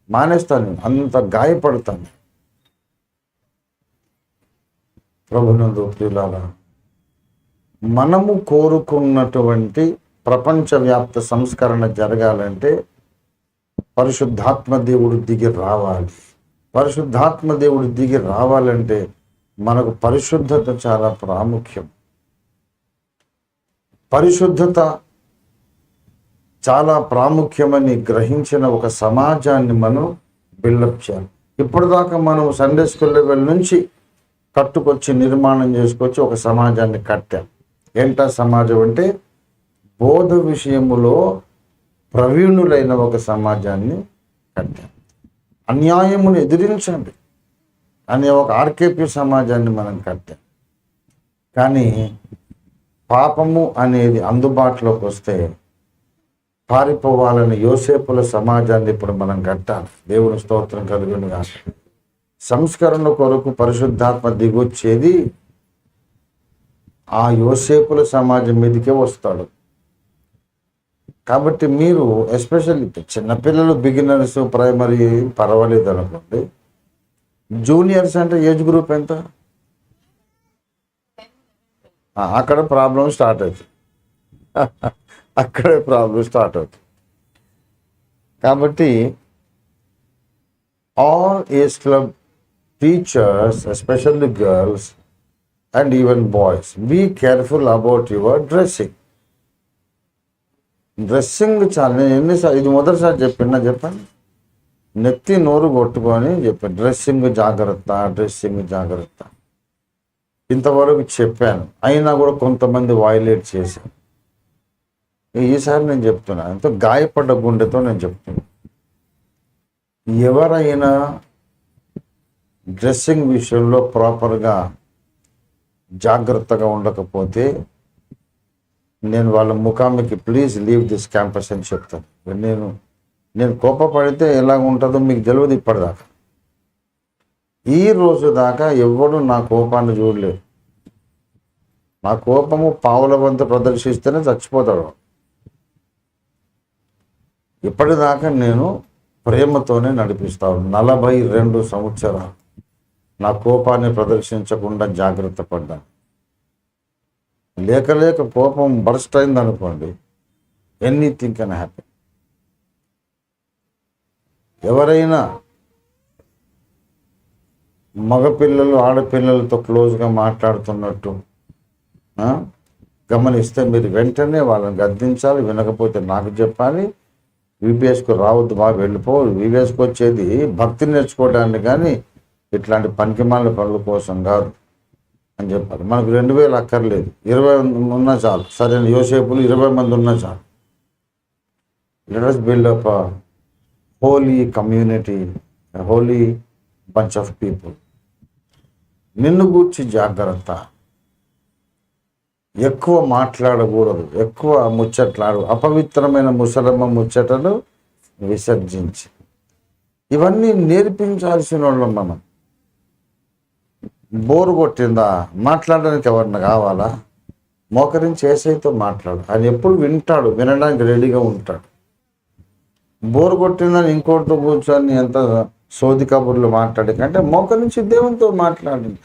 మానేస్తాను, అంత గాయపడతాను. ప్రభునందు ప్రియులారా, మనము కోరుకున్నటువంటి ప్రపంచవ్యాప్త సంస్కరణ జరగాలంటే పరిశుద్ధాత్మ దేవుడు దిగి రావాలి. పరిశుద్ధాత్మ దేవుడు దిగి రావాలంటే మనకు పరిశుద్ధత చాలా ప్రాముఖ్యం. పరిశుద్ధత చాలా ప్రాముఖ్యమని గ్రహించిన ఒక సమాజాన్ని మనం బిల్డప్ చేయాలి. ఇప్పటిదాకా మనం సండే స్కూల్ లెవెల్ నుంచి కట్టుకొచ్చి నిర్మాణం చేసుకొచ్చి ఒక సమాజాన్ని కట్టాం. ఏంటా సమాజం అంటే, బోధ విషయములో ప్రవీణులైన ఒక సమాజాన్ని కట్టాం. అన్యాయమును ఎదిరించండి అనే ఒక ఆర్కేపీ సమాజాన్ని మనం కట్టాం. కానీ పాపము అనేది అందుబాటులోకి వస్తే పారిపోవాలని యోసేపుల సమాజాన్ని ఇప్పుడు మనం కట్టాలి. దేవుని స్తోత్రం కలుగును గాక. సంస్కరణ కొరకు పరిశుద్ధాత్మ దిగొచ్చేది ఆ యోసేపుల సమాజం మీదకే వస్తాడు. కాబట్టి మీరు ఎస్పెషల్లీ చిన్నపిల్లలు, బిగినర్స్, ప్రైమరీ పర్వాలేదు అనుకోండి. జూనియర్స్ అంటే ఏజ్ గ్రూప్ ఎంత? అక్కడ ప్రాబ్లం స్టార్ట్ అవుతుంది, అక్కడే ప్రాబ్లం స్టార్ట్ అవుతుంది. కాబట్టి all age club teachers, especially girls and even boys, be careful about your dressing. Dressing చాలా, నేను ఎన్నిసార్లు, ఇది మొదటిసారి చెప్పండి, నెత్తి నోరు కొట్టుకొని చెప్పాను డ్రెస్సింగ్ జాగ్రత్త, డ్రెస్సింగ్ జాగ్రత్త. ఇంతవరకు చెప్పాను, అయినా కూడా కొంతమంది వైలేట్ చేశాను. ఈసారి నేను చెప్తున్నా, ఎంతో గాయపడ్డ గుండెతో నేను చెప్తున్నా, ఎవరైనా డ్రెస్సింగ్ విషయంలో ప్రాపర్గా జాగ్రత్తగా ఉండకపోతే నేను వాళ్ళ ముఖానికి ప్లీజ్ లీవ్ దిస్ క్యాంపస్ అని చెప్తాను. నేను కోపపడితే ఎలాగ ఉంటుందో మీకు తెలియదు. ఇప్పటిదాకా ఈ రోజు దాకా ఎవడు నా కోపాన్ని చూడలేదు. నా కోపము పావుల వంతు ప్రదర్శిస్తేనే చచ్చిపోతాడు. ఇప్పటిదాకా నేను ప్రేమతోనే నడిపిస్తాను. 42 సంవత్సరాలు నా కోపాన్ని ప్రదర్శించకుండా జాగ్రత్త పడ్డాను. లేక కోపం బర్స్ట్ అయింది అనుకోండి, ఎనీథింగ్ కెన్ హ్యాపెన్. ఎవరైనా మగపిల్లలు ఆడపిల్లలతో క్లోజ్గా మాట్లాడుతున్నట్టు గమనిస్తే మీరు వెంటనే వాళ్ళని గద్దించాలి. వినకపోతే నాకు చెప్పాలి. విబిఎస్కు రావద్దు, బాగా వెళ్ళిపో. విబిఎస్కి వచ్చేది భక్తి నేర్చుకోవడానికి, కానీ ఇట్లాంటి పనికిమాలిన పనుల కోసం కాదు అని చెప్పాలి. మనకు 2000 అక్కర్లేదు, 20 ఉన్నా చాలు. సరైన యోసేపులు 20 మంది ఉన్నా చాలు. Let us build up a holy community, a holy bunch of people. నిన్ను గూర్చి జాగ్రత్త. ఎక్కువ మాట్లాడకూడదు, ఎక్కువ ముచ్చట్లాడు. అపవిత్రమైన ముసలమ్మ ముచ్చటలు విసర్జించి, ఇవన్నీ నేర్పించాల్సిన వాళ్ళం మనం. బోరు కొట్టిందా, మాట్లాడడానికి ఎవరిని కావాలా, మోకరించి ఏసైతో మాట్లాడు. ఆయన ఎప్పుడు వింటాడు, వినడానికి రెడీగా ఉంటాడు. బోరు కొట్టిందని ఇంకోటితో కూర్చొని ఎంత సోది కబుర్లు మాట్లాడే కంటే మోకరించి దేవునితో మాట్లాడండి.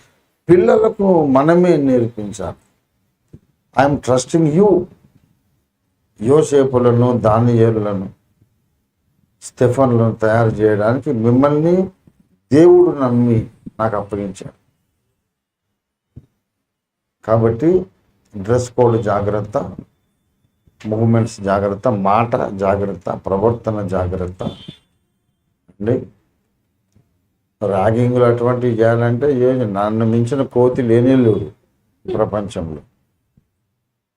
పిల్లలకు మనమే నేర్పించాలి. I'm trusting you. యోసేపులను, దానియేలులను, స్టెఫన్లను తయారు చేయడానికి మిమ్మల్ని దేవుడు నమ్మి నాకు అప్పగించాడు. కాబట్టి డ్రెస్ కోడ్ జాగ్రత్త, మూమెంట్స్ జాగ్రత్త, మాట జాగ్రత్త, ప్రవర్తన జాగ్రత్త అండి. ర్యాగింగ్లు అటువంటివి చేయాలంటే నన్ను మించిన కోతి లేనే లేడు ప్రపంచంలో.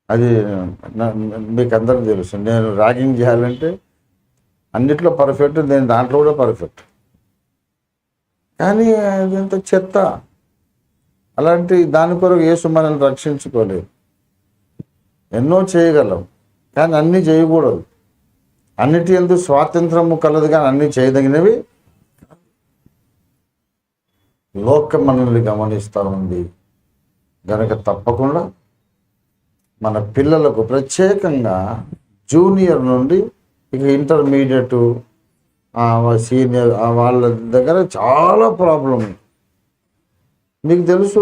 అది మీకు అందరికీ తెలుసు. నేను ర్యాగింగ్ చేయాలంటే అన్నిట్లో పర్ఫెక్ట్, నేను దాంట్లో కూడా పర్ఫెక్ట్. కానీ అది ఎంత చెత్త. అలాంటి దాని కొరకు యేసు మనల్ని రక్షించుకోలేదు. ఎన్నో చేయగలం, కానీ అన్నీ చేయకూడదు. అన్నిటి యందు స్వాతంత్రము కలదు, కానీ అన్నీ చేయదగినవి. లోకం మనల్ని గమనిస్తూ ఉంది కనుక తప్పకుండా మన పిల్లలకు ప్రత్యేకంగా జూనియర్ నుండి ఇక ఇంటర్మీడియట్, సీనియర్ వాళ్ళ దగ్గర చాలా ప్రాబ్లం. మీకు తెలుసు,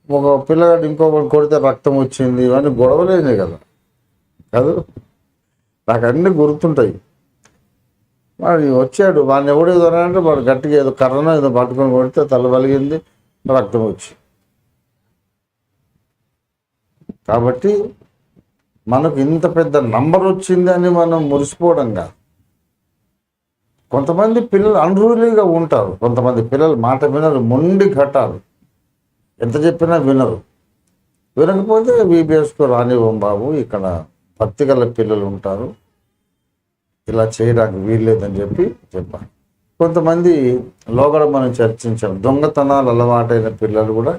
ఒక పిల్లగాడు ఇంకొకటి కొడితే రక్తం వచ్చింది, ఇవన్నీ గొడవలేనే కదా కాదు. నాకు అన్నీ గుర్తుంటాయి. వాడు వచ్చాడు, వాడిని ఎవడేదో అంటే వాడు గట్టిగా ఏదో కర్రనో ఏదో పట్టుకొని కొడితే తల వలిగింది, రక్తం వచ్చి. కాబట్టి మనకు ఇంత పెద్ద నంబర్ వచ్చింది అని మనం మురిసిపోవడం కాదు. కొంతమంది పిల్లలు అన్రూలీగా ఉంటారు, కొంతమంది పిల్లలు మాట వినరు, మొండి ఘటాలు, ఎంత చెప్పినా వినరు. వినకపోతే విబిఎస్కు రానివ్వం బాబు, ఇక్కడ భక్తి గల పిల్లలు ఉంటారు, ఇలా చేయడానికి వీల్లేదని చెప్పాను. కొంతమంది లోగడ మనం చర్చించాం, దొంగతనాలు అలవాటైన పిల్లలు కూడా.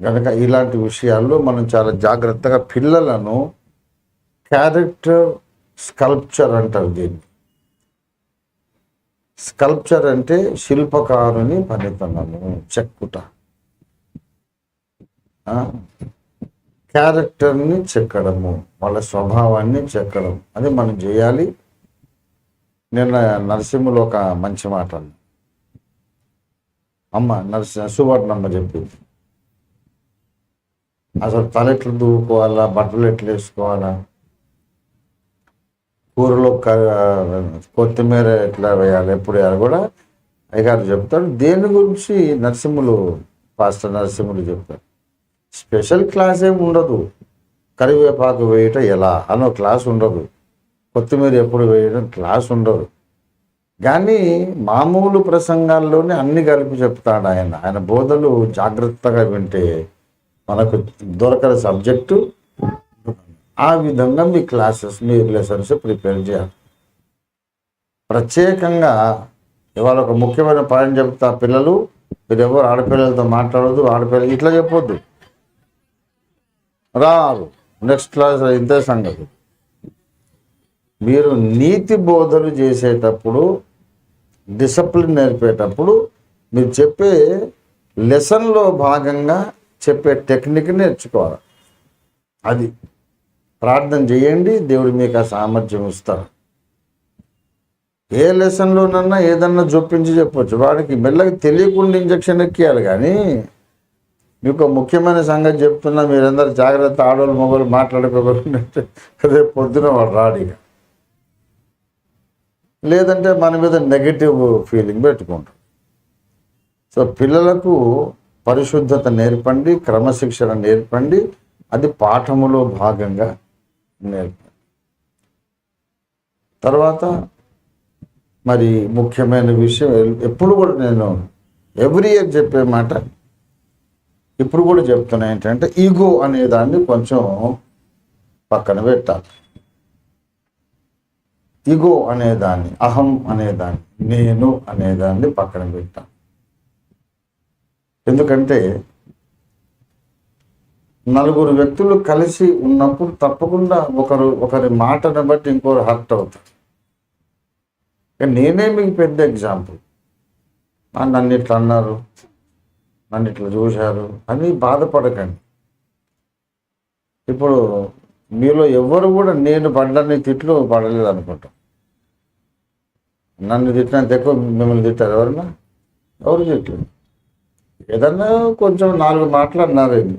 కనుక ఇలాంటి విషయాల్లో మనం చాలా జాగ్రత్తగా పిల్లలను క్యారెక్టర్ స్కల్ప్చర్ అంటారు దీన్ని. స్కల్ప్చర్ అంటే శిల్పకారుని పనితనము, చెక్కుట. క్యారెక్టర్ని చెక్కడము, వాళ్ళ స్వభావాన్ని చెక్కడం, అది మనం చేయాలి. నిన్న నరసింహులు ఒక మంచి మాట అన్న అమ్మ సువర్ణమ్మ చెప్పింది. అసలు తల ఎట్లా దూకోవాలా, బట్టలు ఎట్లా వేసుకోవాలా, కూరలో కొత్తిమీర ఎట్లా వేయాలి, ఎప్పుడు వేయాలి కూడా అయ్యగారు చెప్తాడు. దేని గురించి పాస్టర్ నరసింహులు చెప్తారు. స్పెషల్ క్లాస్ ఏమి ఉండదు, కరివేపాకు వేయటం ఎలా అని క్లాస్ ఉండదు, కొత్తిమీర ఎప్పుడు వేయడం క్లాస్ ఉండదు. కానీ మామూలు ప్రసంగాల్లోనే అన్ని కలిపి చెప్తాడు ఆయన. ఆయన బోధలు జాగ్రత్తగా వింటే మనకు దొరకని సబ్జెక్టు. ఆ విధంగా మీ క్లాసెస్, మీ లెసన్స్ ప్రిపేర్ చేయాలి. ప్రత్యేకంగా ఇవాళ ఒక ముఖ్యమైన పాయింట్ చెప్తా, పిల్లలు మీరు ఎవరు ఆడపిల్లలతో మాట్లాడద్దు, ఆడపిల్లలు ఇట్లా చెప్పొద్దు, రారు నెక్స్ట్ క్లాస్ ఇంతే సంగతి. మీరు నీతి బోధలు చేసేటప్పుడు, డిసిప్లిన్ నేర్పేటప్పుడు మీరు చెప్పే లెసన్లో భాగంగా చెప్పే టెక్నిక్ నేర్చుకోవాలి. అది ప్రార్థన చేయండి, దేవుడు మీకు ఆ సామర్థ్యం ఇస్తాడు. ఏ లెసన్లోనన్నా ఏదన్నా జొప్పించి చెప్పొచ్చు, వాడికి మెల్లగా తెలియకుండా ఇంజక్షన్ ఎక్కియాలి. కానీ మీకు ముఖ్యమైన సంగతి చెప్తున్నా, మీరందరూ జాగ్రత్త, ఆడవాళ్ళు మొగలు మాట్లాడుకోకుండా రేపు పొద్దున వాడు రాడిగా, లేదంటే మన మీద నెగటివ్ ఫీలింగ్ పెట్టుకుంటాం. సో పిల్లలకు పరిశుద్ధత నేర్పండి, క్రమశిక్షణ నేర్పండి, అది పాఠములో భాగంగా నేర్పండి. తర్వాత మరి ముఖ్యమైన విషయం, ఎప్పుడు కూడా నేను ఎవ్రీ ఇయర్ చెప్పే మాట ఇప్పుడు కూడా చెప్తున్నా ఏంటంటే, ఈగో అనే దాన్ని కొంచెం పక్కన పెట్టాలి. ఈగో అనేదాన్ని, అహం అనేదాన్ని, నేను అనేదాన్ని పక్కన పెట్టాలి. ఎందుకంటే నలుగురు వ్యక్తులు కలిసి ఉన్నప్పుడు తప్పకుండా ఒకరి మాటను బట్టి ఇంకోరు హర్ట్ అవుతారు. నేనే మీకు పెద్ద ఎగ్జాంపుల్. నన్ను ఇట్లా అన్నారు, నన్ను ఇట్లా చూశారు అని బాధపడకండి. ఇప్పుడు మీలో ఎవరు కూడా నేను పడ్డని తిట్లు పడలేదు అనుకుంటాం. నన్ను తిట్టినంత ఎక్కువ మిమ్మల్ని తిట్టారు ఎవరన్నా? ఎవరు తిట్టలేదు. ఏదన్నా కొంచెం 4 మాటలు అన్నారేమి,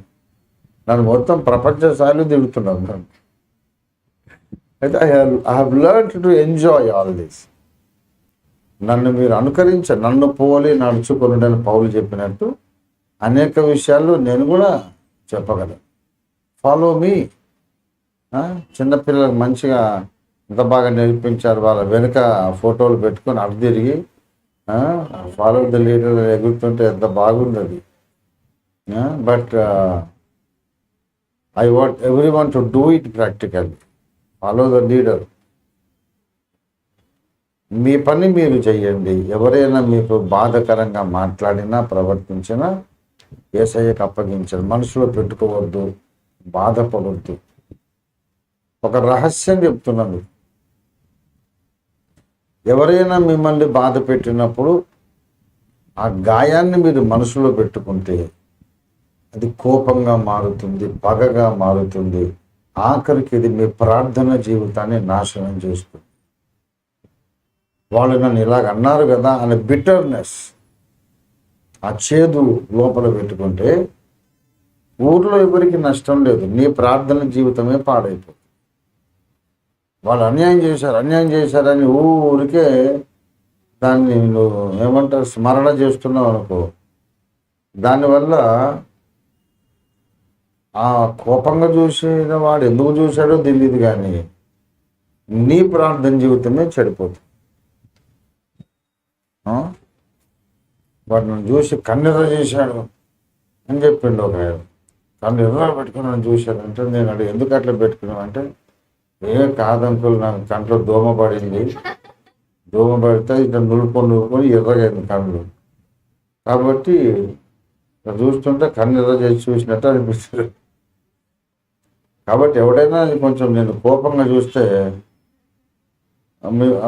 నన్ను మొత్తం ప్రపంచ స్థాయిలో తిడుతున్నాను. నన్ను అయితే I have learned to enjoy all this. నన్ను మీరు నన్ను పోలి నడుచుకుని పౌలు చెప్పినట్టు అనేక విషయాల్లో నేను కూడా చెప్పగలను. Follow me. చిన్నపిల్లలకు మంచిగా ఎంత బాగా నేర్పించారు, వాళ్ళ వెనుక ఫోటోలు పెట్టుకొని అటు తిరిగి ఫాలో ద లీడర్ ఎగురుతుంటే ఎంత బాగుంది అది. But I want everyone to do it practically. Follow the leader. మీ పని మీరు చెయ్యండి. ఎవరైనా మీకు బాధకరంగా మాట్లాడినా ప్రవర్తించినా యేసయ్యకు అప్పగించండి. మనసులో పెట్టుకోవద్దు, బాధపడవద్దు. ఒక రహస్యం చెప్తున్నాను, ఎవరైనా మిమ్మల్ని బాధ పెట్టినప్పుడు ఆ గాయాన్ని మీరు మనసులో పెట్టుకుంటే అది కోపంగా మారుతుంది, పగగా మారుతుంది. ఆఖరికి ఇది మీ ప్రార్థన జీవితాన్ని నాశనం చేస్తుంది. వాళ్ళు నన్ను ఇలాగ అన్నారు కదా అనే బిటర్నెస్, ఆ చేదు లోపల పెట్టుకుంటే ఊర్లో ఎవరికి నష్టం లేదు, నీ ప్రార్థన జీవితమే పాడైపోతుంది. వాళ్ళు అన్యాయం చేశారని ఊరికే దాన్ని నువ్వు ఏమంటారు స్మరణ చేస్తున్నావు అనుకో, దానివల్ల ఆ కోపంగా చూసిన వాడు ఎందుకు చూశాడో తెలియదు, కానీ నీ ప్రార్థన జీవితమే చెడిపోతుంది. వాడు నన్ను చూసి కన్నెర్ర చేశాడు అని చెప్పిండు ఒక ఆయన. కన్నెర్ర పెట్టుకుని నన్ను చూశాడంటే నేను అడిగి ఎందుకు అట్లా పెట్టుకున్నావు అంటే, కాదంకులు నాకు కంట్లో దోమ పడింది, దోమ పడితే ఇట్లా నులుకొని ఎర్రగైంది కళ్ళు, కాబట్టి చూస్తుంటే కన్నెర్ర చేసి చూసినట్టు అనిపిస్తుంది. కాబట్టి ఎవడైనా కొంచెం నేను కోపంగా చూస్తే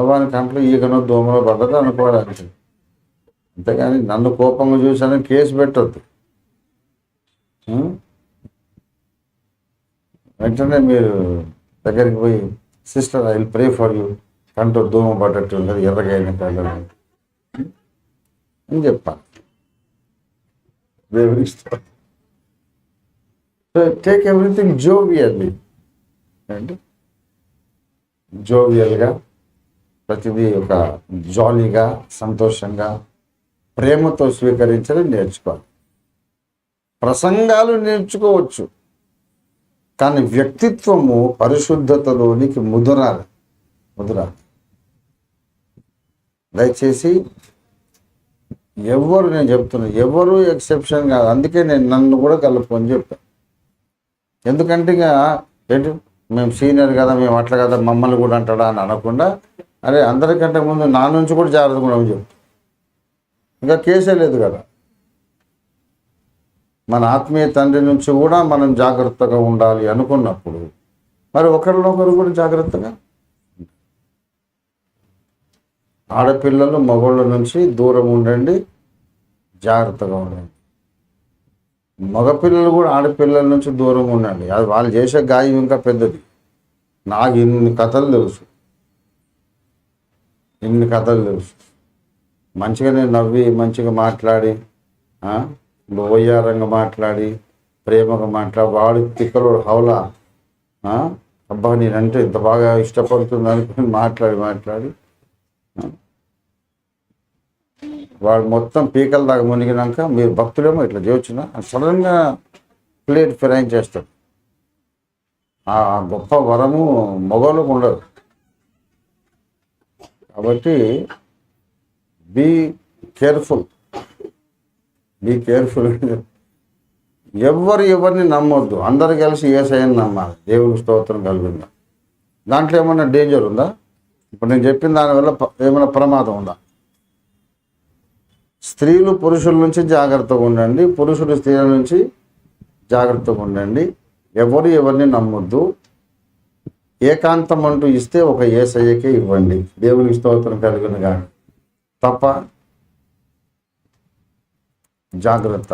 వాని కంట్లో ఈగనో దోమలో పడ్డదో అనుకోవడానికి, అంతేగాని నన్ను కోపంగా చూసానని కేసు పెట్టద్దు. వెంటనే మీరు దగ్గరికి పోయి, sister I will pray for you, కంట్లో దోమ పడ్డట్టు ఉంటుంది, ఎర్రగా అయిన కళ్ళు అని చెప్పాలి. దేవుడి ఇష్టం. సో టేక్ ఎవ్రీథింగ్ జోవియల్లీ, అంటే జోవియల్గా, ప్రతిదీ ఒక జాలీగా, సంతోషంగా, ప్రేమతో స్వీకరించడం నేర్చుకోవాలి. ప్రసంగాలు నేర్చుకోవచ్చు, కానీ వ్యక్తిత్వము పరిశుద్ధతలోనికి ముదురాలి. దయచేసి ఎవరు, నేను చెప్తున్నా, ఎవరు ఎక్సెప్షన్ కాదు. అందుకే నేను నన్ను కూడా కలుపుకొని చెప్పాను. ఎందుకంటే ఇక ఏంటి, మేము సీనియర్ కదా, మేము అట్లా కదా, మమ్మల్ని కూడా అంటాడా అని అనకుండా, అరే అందరికంటే ముందు నా నుంచి కూడా జాగ్రత్తగా ఉండమని చెప్తాను. ఇంకా కేసే లేదు కదా. మన ఆత్మీయ తండ్రి నుంచి కూడా మనం జాగ్రత్తగా ఉండాలి అనుకున్నప్పుడు మరి ఒకరినొకరు కూడా జాగ్రత్తగా, ఆడపిల్లలు మగవాళ్ళ నుంచి దూరం ఉండండి, జాగ్రత్తగా ఉండండి. మగపిల్లలు కూడా ఆడపిల్లల నుంచి దూరం ఉండండి. అది వాళ్ళు చేసే గాయం ఇంకా పెద్దది. నాకు ఇన్ని కథలు తెలుసు. మంచిగా నేను నవ్వి మంచిగా మాట్లాడి, వయ్యారంగా మాట్లాడి, ప్రేమగా మాట్లాడి, వాడు తిక్కలోడు హౌలా, అబ్బా నేనంటే ఇంత బాగా ఇష్టపడుతుంది అనుకుని మాట్లాడి వాడు మొత్తం పీకల దాకా మునిగినాక మీరు భక్తులేమో ఇట్లా చేయొచ్చునా సడన్గా ప్లేట్ ఫిరాయించేస్తాడు. ఆ గొప్ప వరము మగవాళ్ళకు ఉండదు. కాబట్టి బీ కేర్ఫుల్. ఎవరిని నమ్మొద్దు. అందరు కలిసి యేసయ్యని నమ్మాలి. దేవుని స్తోత్రం కలిగిందా? దాంట్లో ఏమన్నా డేంజర్ ఉందా? ఇప్పుడు నేను చెప్పిన దానివల్ల ఏమైనా ప్రమాదం ఉందా? స్త్రీలు పురుషుల నుంచి జాగ్రత్తగా ఉండండి, పురుషులు స్త్రీల నుంచి జాగ్రత్తగా ఉండండి. ఎవరిని నమ్మొద్దు. ఏకాంతం అంటూ ఇస్తే ఒక యేసయ్యకే ఇవ్వండి. దేవునికి స్తోత్రం కలుగును గాక. తప్ప జాగ్రత్త.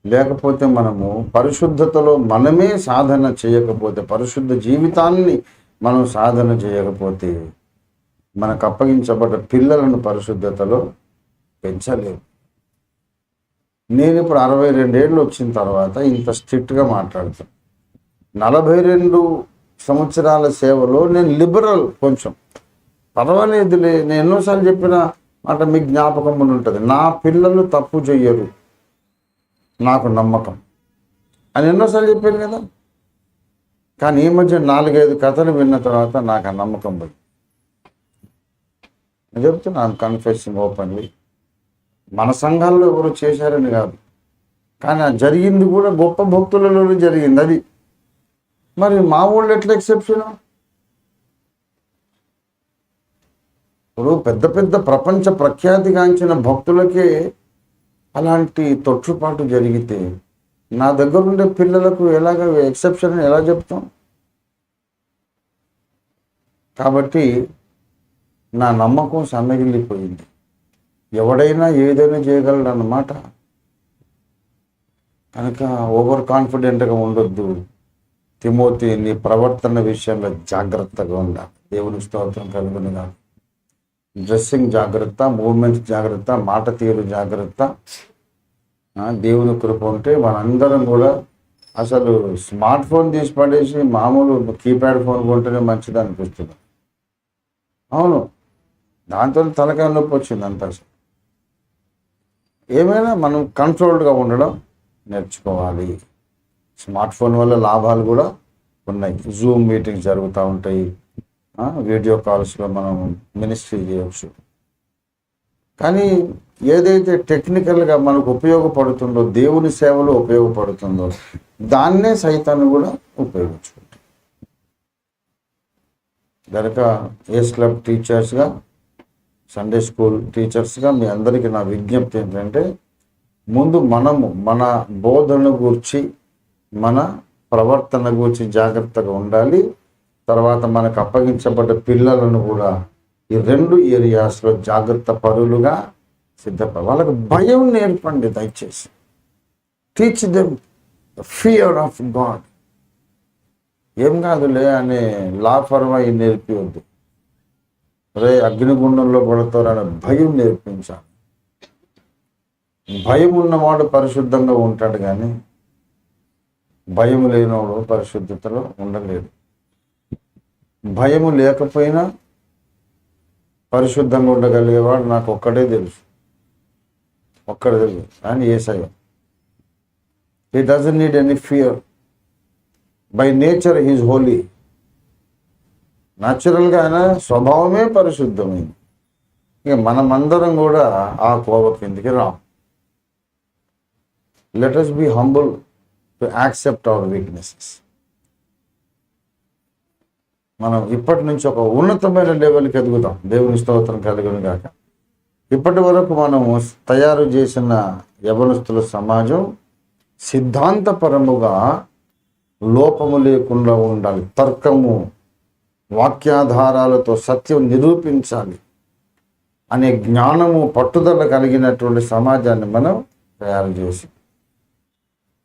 లేకపోతే మనము పరిశుద్ధతలో మనమే సాధన చేయకపోతే, పరిశుద్ధ జీవితాన్ని మనం సాధన చేయకపోతే, మనకు అప్పగించబడ్డ పిల్లలను పరిశుద్ధతలో పెంచలేము. నేను ఇప్పుడు 62 ఏళ్ళు వచ్చిన తర్వాత ఇంత స్ట్రిక్ట్గా మాట్లాడతాను. 42 సంవత్సరాల సేవలో నేను లిబరల్, కొంచెం పర్వాలేదులే. నేను ఎన్నోసార్లు చెప్పిన మాట మీకు జ్ఞాపకం ఉంటుంది. నా పిల్లలు తప్పు చెయ్యరు, నాకు నమ్మకం అని ఎన్నోసార్లు చెప్పాను కదా. కానీ ఈ మధ్య 4-5 కథలు విన్న తర్వాత నాకు ఆ నమ్మకం పోయింది. నేను చెప్తున్నాను, కన్ఫెసింగ్ ఓపెన్లీ. మన సంఘాల్లో ఎవరు చేశారని కాదు, కానీ ఆ జరిగింది కూడా గొప్ప భక్తులలో జరిగింది. అది మరి మా ఊళ్ళో ఎట్లా ఎక్సెప్షన్? ఇప్పుడు పెద్ద ప్రపంచ ప్రఖ్యాతిగాంచిన భక్తులకే అలాంటి తొట్టుపాటు జరిగితే నా దగ్గర ఉండే పిల్లలకు ఎలాగ ఎక్సెప్షన్ ఎలా చెప్తాం? కాబట్టి నా నమ్మకం సన్నగిల్లిపోయింది. ఎవడైనా ఏదైనా చేయగలడు అన్నమాట. కనుక ఓవర్ కాన్ఫిడెంట్గా ఉండొద్దు. తిమోతి, నీ ప్రవర్తన విషయంలో జాగ్రత్తగా ఉండాలి. దేవుని స్తోత్రం కలుగును గాక. డ్రెస్సింగ్ జాగ్రత్త, మూవ్మెంట్స్ జాగ్రత్త, మాట తీరు జాగ్రత్త. దేవుని కృప ఉంటే మనందరం కూడా అసలు స్మార్ట్ ఫోన్ తీసి పడేసి మామూలు కీప్యాడ్ ఫోన్ కొంటేనే మంచిది అనిపిస్తుంది. అవును, దాంతో తలకాయ నొప్పి వచ్చింది అంతా. ఏమైనా మనం కంట్రోల్డ్గా ఉండడం నేర్చుకోవాలి. స్మార్ట్ ఫోన్ వల్ల లాభాలు కూడా ఉన్నాయి. జూమ్ మీటింగ్స్ జరుగుతూ ఉంటాయి, వీడియో కాల్స్లో మనం మినిస్ట్రీ చేయవచ్చు. కానీ ఏదైతే టెక్నికల్గా మనకు ఉపయోగపడుతుందో, దేవుని సేవలో ఉపయోగపడుతుందో, దాన్నే సైతాన్ని కూడా ఉపయోగించుకుంటాం. కనుక ఏస్ క్లబ్ టీచర్స్గా, సండే స్కూల్ టీచర్స్గా మీ అందరికీ నా విజ్ఞప్తి ఏంటంటే, ముందు మనము మన బోధన గూర్చి, మన ప్రవర్తన గూర్చి జాగ్రత్తగా ఉండాలి. తర్వాత మనకు అప్పగించబడ్డ పిల్లలను కూడా ఈ 2 ఏరియాస్లో జాగ్రత్త పరులుగా వాళ్ళకు భయం నేర్పండి దయచేసి. Teach them fear of God. ఏం కాదులే అనే లాఫర్మై నేర్పివద్దు. రే అగ్నిగుండంలో పడతారనే భయం నేర్పించాలి. భయం ఉన్నవాడు పరిశుద్ధంగా ఉంటాడు, కానీ భయం లేనివాడు పరిశుద్ధతలో ఉండలేడు. భయము లేకపోయినా పరిశుద్ధంగా ఉండగలిగేవాడు నాకు ఒక్కడే తెలుసు అని Yesayya. He doesn't need any fear. By nature he's holy. న్యాచురల్గా ఆయన స్వభావమే పరిశుద్ధమైంది. ఇక మనమందరం కూడా ఆ కోవ కిందికి రాం. Let us be humble to accept our weaknesses. మనం ఇప్పటి నుంచి ఒక ఉన్నతమైన లెవెల్కి ఎదుగుతాం. దేవుని స్తోత్రం కలుగును గాక. ఇప్పటి వరకు మనము తయారు చేసిన యవనస్తుల సమాజం సిద్ధాంతపరముగా లోపము లేకుండా ఉండాలి. తర్కము, వాక్యాధారాలతో సత్యం నిరూపించాలి అనే జ్ఞానము, పట్టుదల కలిగినటువంటి సమాజాన్ని మనం తయారు చేసి,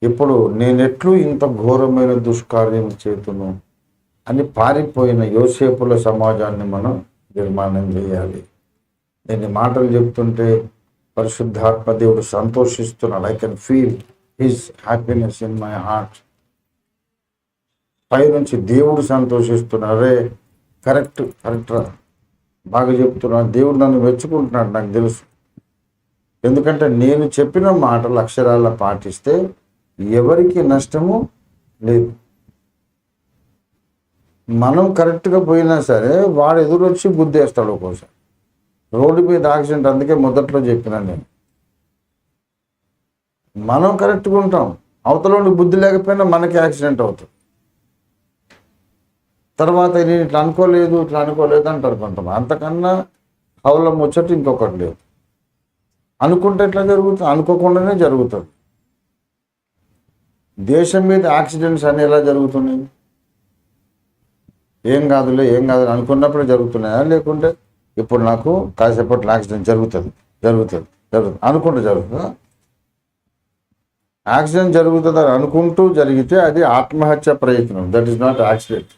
ఇప్పుడు నేనెట్లు ఇంత ఘోరమైన దుష్కార్యం చేతును అని పారిపోయిన యోసేపుల సమాజాన్ని మనం నిర్మాణం చేయాలి. నేను ఈ మాటలు చెప్తుంటే పరిశుద్ధాత్మ దేవుడు సంతోషిస్తున్నాడు. I can feel his happiness in my heart. పైనుంచి దేవుడు సంతోషిస్తున్నాడు. అరే కరెక్ట్ రా, బాగా చెప్తున్నాడు. దేవుడు నన్ను మెచ్చుకుంటున్నాడు, నాకు తెలుసు. ఎందుకంటే నేను చెప్పిన మాటలు అక్షరాల పాటిస్తే ఎవరికి నష్టము లేదు. మనం కరెక్ట్గా పోయినా సరే వాడు ఎదురొచ్చి గుద్దేస్తాడు ఒక్కోసారి. రోడ్డు మీద యాక్సిడెంట్, అందుకే మొదట్లో చెప్పినాను నేను. మనం కరెక్ట్గా ఉంటాం, అవతల బుద్ధి లేకపోయినా మనకి యాక్సిడెంట్ అవుతుంది. తర్వాత నేను ఇట్లా అనుకోలేదు అంటారు కొంతమంది. అంతకన్నా హౌల ముచ్చట ఇంకొకటి లేదు. అనుకుంటే ఎట్లా జరుగుతుంది? అనుకోకుండానే జరుగుతుంది. దేశం మీద యాక్సిడెంట్స్ అని ఎలా జరుగుతున్నాయి? ఏం కాదులే అనుకున్నప్పుడే జరుగుతున్నాయా? లేకుంటే ఇప్పుడు నాకు కాసేపట్లో యాక్సిడెంట్ జరుగుతుంది అనుకుంటూ జరుగుతుందా? యాక్సిడెంట్ జరుగుతుందని అనుకుంటూ జరిగితే అది ఆత్మహత్య ప్రయత్నం. That is not accident.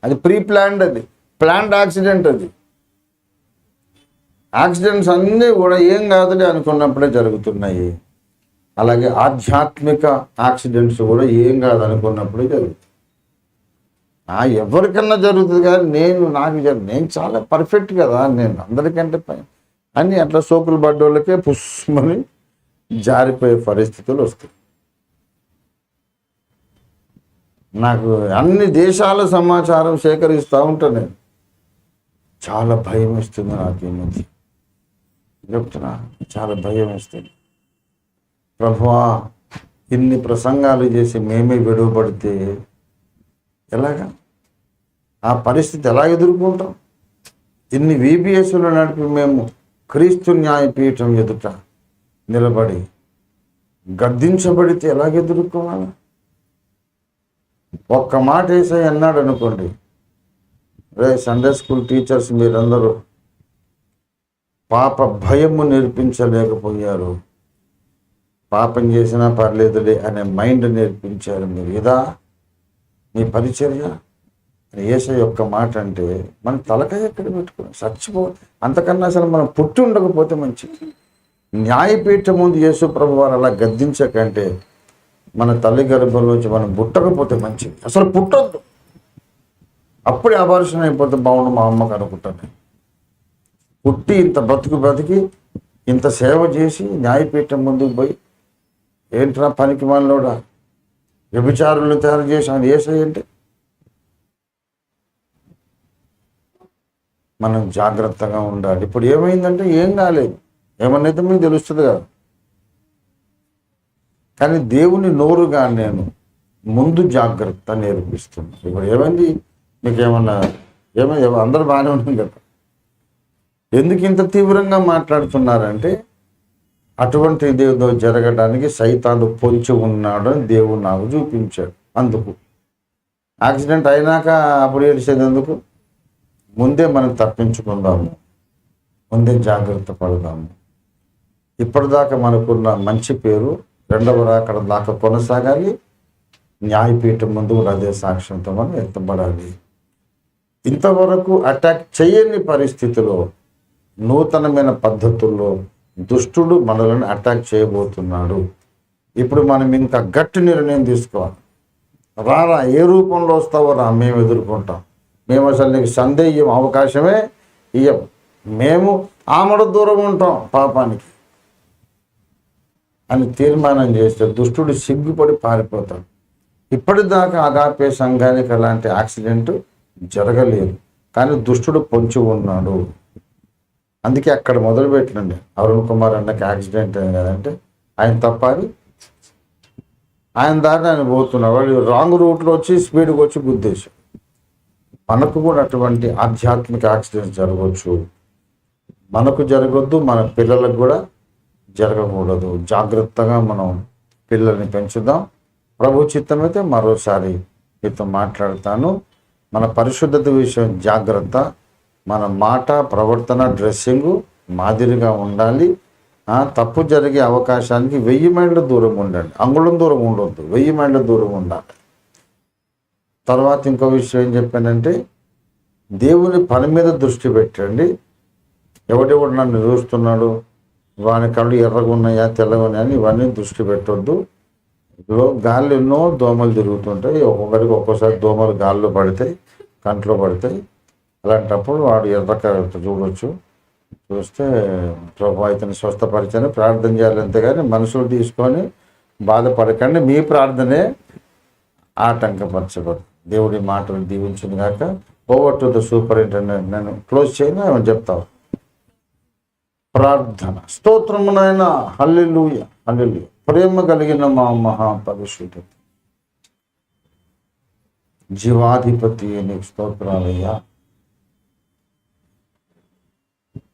అది ప్లాన్డ్, అది ప్లాన్డ్ యాక్సిడెంట్. అది యాక్సిడెంట్స్ అన్నీ కూడా ఏం కాదులే అనుకున్నప్పుడే జరుగుతున్నాయి. అలాగే ఆధ్యాత్మిక యాక్సిడెంట్స్ కూడా ఏం కాదు అనుకున్నప్పుడే జరుగుతుంది. ఎవరికన్నా జరుగుతుంది కానీ నేను చాలా పర్ఫెక్ట్ కదా, నేను అందరికంటే పైన అని అట్లా సోకులు పడ్డోళ్ళకే పుష్మని జారిపోయే పరిస్థితులు వస్తాయి. నాకు అన్ని దేశాల సమాచారం సేకరిస్తూ ఉంటాను నేను. చాలా భయం వేస్తుంది నాకు ఈ మధ్య చెప్తున్నా, చాలా భయం వేస్తుంది. ప్రభువా, ఇన్ని ప్రసంగాలు చేసి మేమే విడువబడితే ఎలాగా? ఆ పరిస్థితి ఎలా ఎదుర్కొంటాం? ఇన్ని VBSలు నడిపి మేము క్రీస్తు న్యాయపీఠం ఎదుట నిలబడి గద్దించబడితే ఎలాగ ఎదుర్కోవాలి? ఒక్క మాట వేసే అన్నాడు అనుకోండి, రే సండే స్కూల్ టీచర్స్ మీరందరూ పాప భయము నేర్పించలేకపోయారు, పాపం చేసినా పర్లేదులే అనే మైండ్ నేర్పించారు మీరు. ఇదా మీ పరిచర్య? యేసయ్య యొక్క మాట అంటే మన తలకాయ ఎక్కడ పెట్టుకుని చచ్చిపో. అంతకన్నా అసలు మనం పుట్టి ఉండకపోతే మంచిది. న్యాయపీఠం ముందు యేసు ప్రభు వారు అలా గద్దించకంటే మన తల్లి గర్భంలోంచి మనం పుట్టకపోతే మంచిది. అసలు పుట్టొద్దు, అప్పుడే అబార్షన్ అయిపోతే బాగుండు మా అమ్మకు అనుకుంటాను. పుట్టి ఇంత బతికి ఇంత సేవ చేసి న్యాయపీఠం ముందుకు పోయి ఏంట్రా పనికి మనలోడా వ్యభిచారులను తయారు చేసి ఆయన యేసయ్య అంటే మనం జాగ్రత్తగా ఉండాలి. ఇప్పుడు ఏమైందంటే ఏం కాలేదు, ఏమన్నైతే మీకు తెలుస్తుంది కదా. కానీ దేవుని నోరుగా నేను ముందు జాగ్రత్త నేర్పిస్తున్నాను. ఇప్పుడు ఏమైంది మీకు ఏమైంది అందరూ బాగానే ఉంటుంది కదా. ఎందుకు ఇంత తీవ్రంగా మాట్లాడుతున్నారంటే అటువంటిది ఏదో జరగడానికి సైతాను పొంచి ఉన్నాడు అని దేవుడు నాకు చూపించాడు. అందుకు యాక్సిడెంట్ అయినాక అప్పుడు ఏడిసేది ఎందుకు? ముందే మనం తప్పించుకుందాము, ముందే జాగ్రత్త పడదాము. ఇప్పటిదాకా మనకున్న మంచి పేరు రెండవ రాకడ దాకా కొనసాగాలి. న్యాయపీఠం ముందు కూడా అదే సాక్ష్యంతో మనం ఎత్తబడాలి. ఇంతవరకు అటాక్ చేయని పరిస్థితిలో నూతనమైన పద్ధతుల్లో దుష్టుడు మనల్ని అటాక్ చేయబోతున్నాడు. ఇప్పుడు మనం ఇంకా గట్టి నిర్ణయం తీసుకోవాలి. రారా, ఏ రూపంలో వస్తావో రా, మేము ఎదుర్కొంటాం. మేము అసలు నీకు సందేహం అవకాశమే ఇయ్యం. మేము ఆమడ దూరం ఉంటాం పాపానికి అని తీర్మానం చేస్తే దుష్టుడు సిగ్గుపడి పారిపోతాడు. ఇప్పటిదాకా అగాపే సంఘానికి అలాంటి యాక్సిడెంట్ జరగలేదు, కానీ దుష్టుడు పొంచి ఉన్నాడు. అందుకే అక్కడ మొదలుపెట్టినండి. అరుణ్ కుమార్ అన్నకి యాక్సిడెంట్ అయింది కదంటే ఆయన తప్పాలి, ఆయన దారిని ఆయన పోతున్నాడు. వాడు రాంగ్ రూట్లో వచ్చి స్పీడ్కి వచ్చి గుద్దేశాడు. మనకు కూడా అటువంటి ఆధ్యాత్మిక యాక్సిడెంట్స్ జరగవచ్చు. మనకు జరగొద్దు, మన పిల్లలకు కూడా జరగకూడదు. జాగ్రత్తగా మనం పిల్లల్ని పెంచుదాం. ప్రభు చిత్తమైతే మరోసారి మీతో మాట్లాడతాను. మన పరిశుద్ధత విషయం జాగ్రత్త. మన మాట, ప్రవర్తన, డ్రెస్సింగు మాదిరిగా ఉండాలి. తప్పు జరిగే అవకాశానికి 1000 మైళ్ళ దూరం ఉండండి. అంగుళం దూరం ఉండొద్దు, 1000 మైళ్ళ దూరం ఉండాలి. తర్వాత ఇంకో విషయం ఏం చెప్పానంటే, దేవుని పని మీద దృష్టి పెట్టండి. ఎవడెవడు నన్ను చూస్తున్నాడు, వాని కళ్ళు ఎర్రగా ఉన్నాయా తెల్లగా ఉన్నాయా అని ఇవన్నీ దృష్టి పెట్టొద్దు. ఇప్పుడు గాల్లో ఎన్నో దోమలు తిరుగుతుంటాయి. ఒక్కొక్కరికి ఒక్కోసారి దోమలు గాల్లో పడతాయి, కంట్లో పడతాయి. అలాంటప్పుడు వాడు ఎర్రక చూడవచ్చు. చూస్తే ప్రభు ఇతను స్వస్థపరిచని ప్రార్థన చేయాలి. అంతేగాని మనుషులు తీసుకొని బాధపడకండి. మీ ప్రార్థనే ఆటంకపరచబడు. దేవుడి మాటలు దీవించింది కాక. Over to the superintendent. నేను క్లోజ్ చేయను, ఏమని చెప్తావు? ప్రార్థన. స్తోత్రమునైన హల్లెలూయా, హల్లెలూయా. ప్రేమ కలిగిన మా మహాపరిశుద్ధ జీవాధిపతి నీకు స్తోత్రాలయ్యా.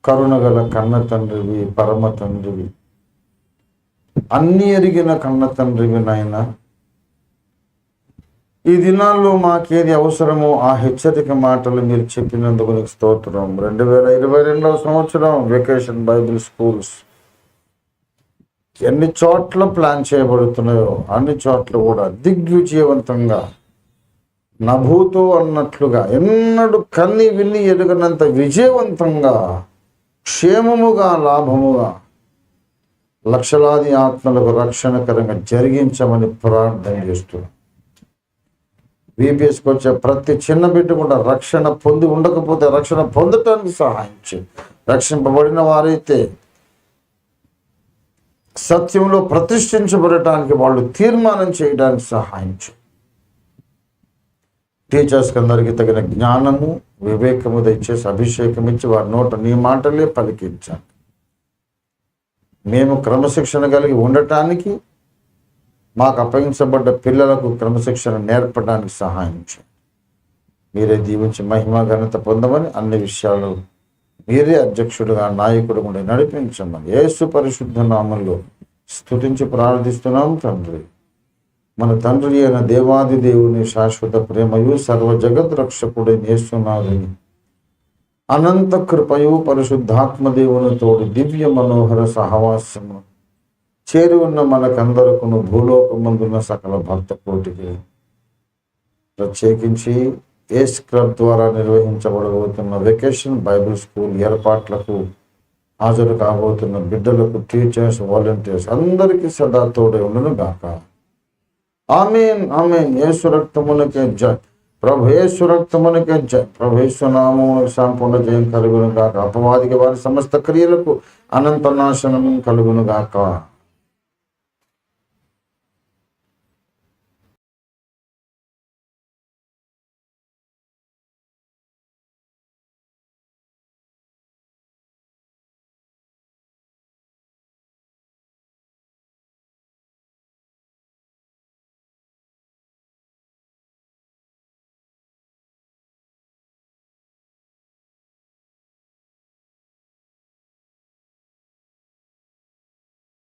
కరుణగల కన్న తండ్రివి, పరమ తండ్రివి, అన్ని ఎరిగిన కన్న తండ్రివి నాయన. ఈ దినాల్లో మాకేది అవసరమో ఆ హెచ్చరిక మాటలు మీరు చెప్పినందుకు నీకు స్తోత్రం. 2022వ సంవత్సరం వెకేషన్ బైబిల్ స్కూల్స్ ఎన్ని చోట్ల ప్లాన్ చేయబడుతున్నాయో అన్ని చోట్ల కూడా దిగ్విజయవంతంగా, నభూతో అన్నట్లుగా, ఎన్నడూ కన్ని విన్ని ఎరుగనంత విజయవంతంగా, క్షేమముగా, లాభముగా, లక్షలాది ఆత్మలకు రక్షణకరంగా జరిగించమని ప్రార్థన చేస్తున్నాం. VBSకి వచ్చే ప్రతి చిన్న బిడ్డ కూడా రక్షణ పొంది ఉండకపోతే రక్షణ పొందటానికి సహాయం చేయి. రక్షింపబడిన వారైతే సత్యంలో ప్రతిష్ఠించబడటానికి వాళ్ళు తీర్మానం చేయడానికి సహాయం చేయి. టీచర్స్కి అందరికీ తగిన జ్ఞానము, వివేకము దయచేసి అభిషేకం ఇచ్చి వారి నోట నీ మాటలే పలికించాలి. మేము క్రమశిక్షణ కలిగి ఉండటానికి, మాకు అప్పగించబడ్డ పిల్లలకు క్రమశిక్షణ నేర్పడానికి సహాయం చేయండి. మీరే దీవించి మహిమ ఘనత పొందమని, అన్ని విషయాలు మీరే అధ్యక్షుడుగా, నాయకుడుగా ఉండి నడిపించమని యేసు పరిశుద్ధ నామంలో స్తుతించి ప్రార్థిస్తున్నాం తండ్రి. మన తండ్రి అయిన దేవాది దేవుని శాశ్వత ప్రేమయు, సర్వ జగత్ రక్షకుడైన యేసునాథుని అనంత కృపయు, పరిశుద్ధాత్మ దేవుని తోడు దివ్య మనోహర సహవాసము చేరి ఉన్న మనకందరకును భూలోకమందున్న సకల భక్త కోటికి, ప్రత్యేకించి ఏ స్క్రబ్ ద్వారా నిర్వహించబడబోతున్న వెకేషన్ బైబిల్ స్కూల్ ఏర్పాట్లకు హాజరు కాబోతున్న బిడ్డలకు, టీచర్స్, వాలంటీర్స్ అందరికీ సదా తోడే ఉండును గాక. ఆమేన్, ఆమేన్. యేసు రక్తమునకే జయ. ప్రభు యేసు రక్తమునకే జయ. ప్రభు యేసు నామమునకు సంపూర్ణ జయం కలుగును గాక. అపవాదికి వారి సమస్త క్రియలకు అనంత నాశనము కలుగును గాక.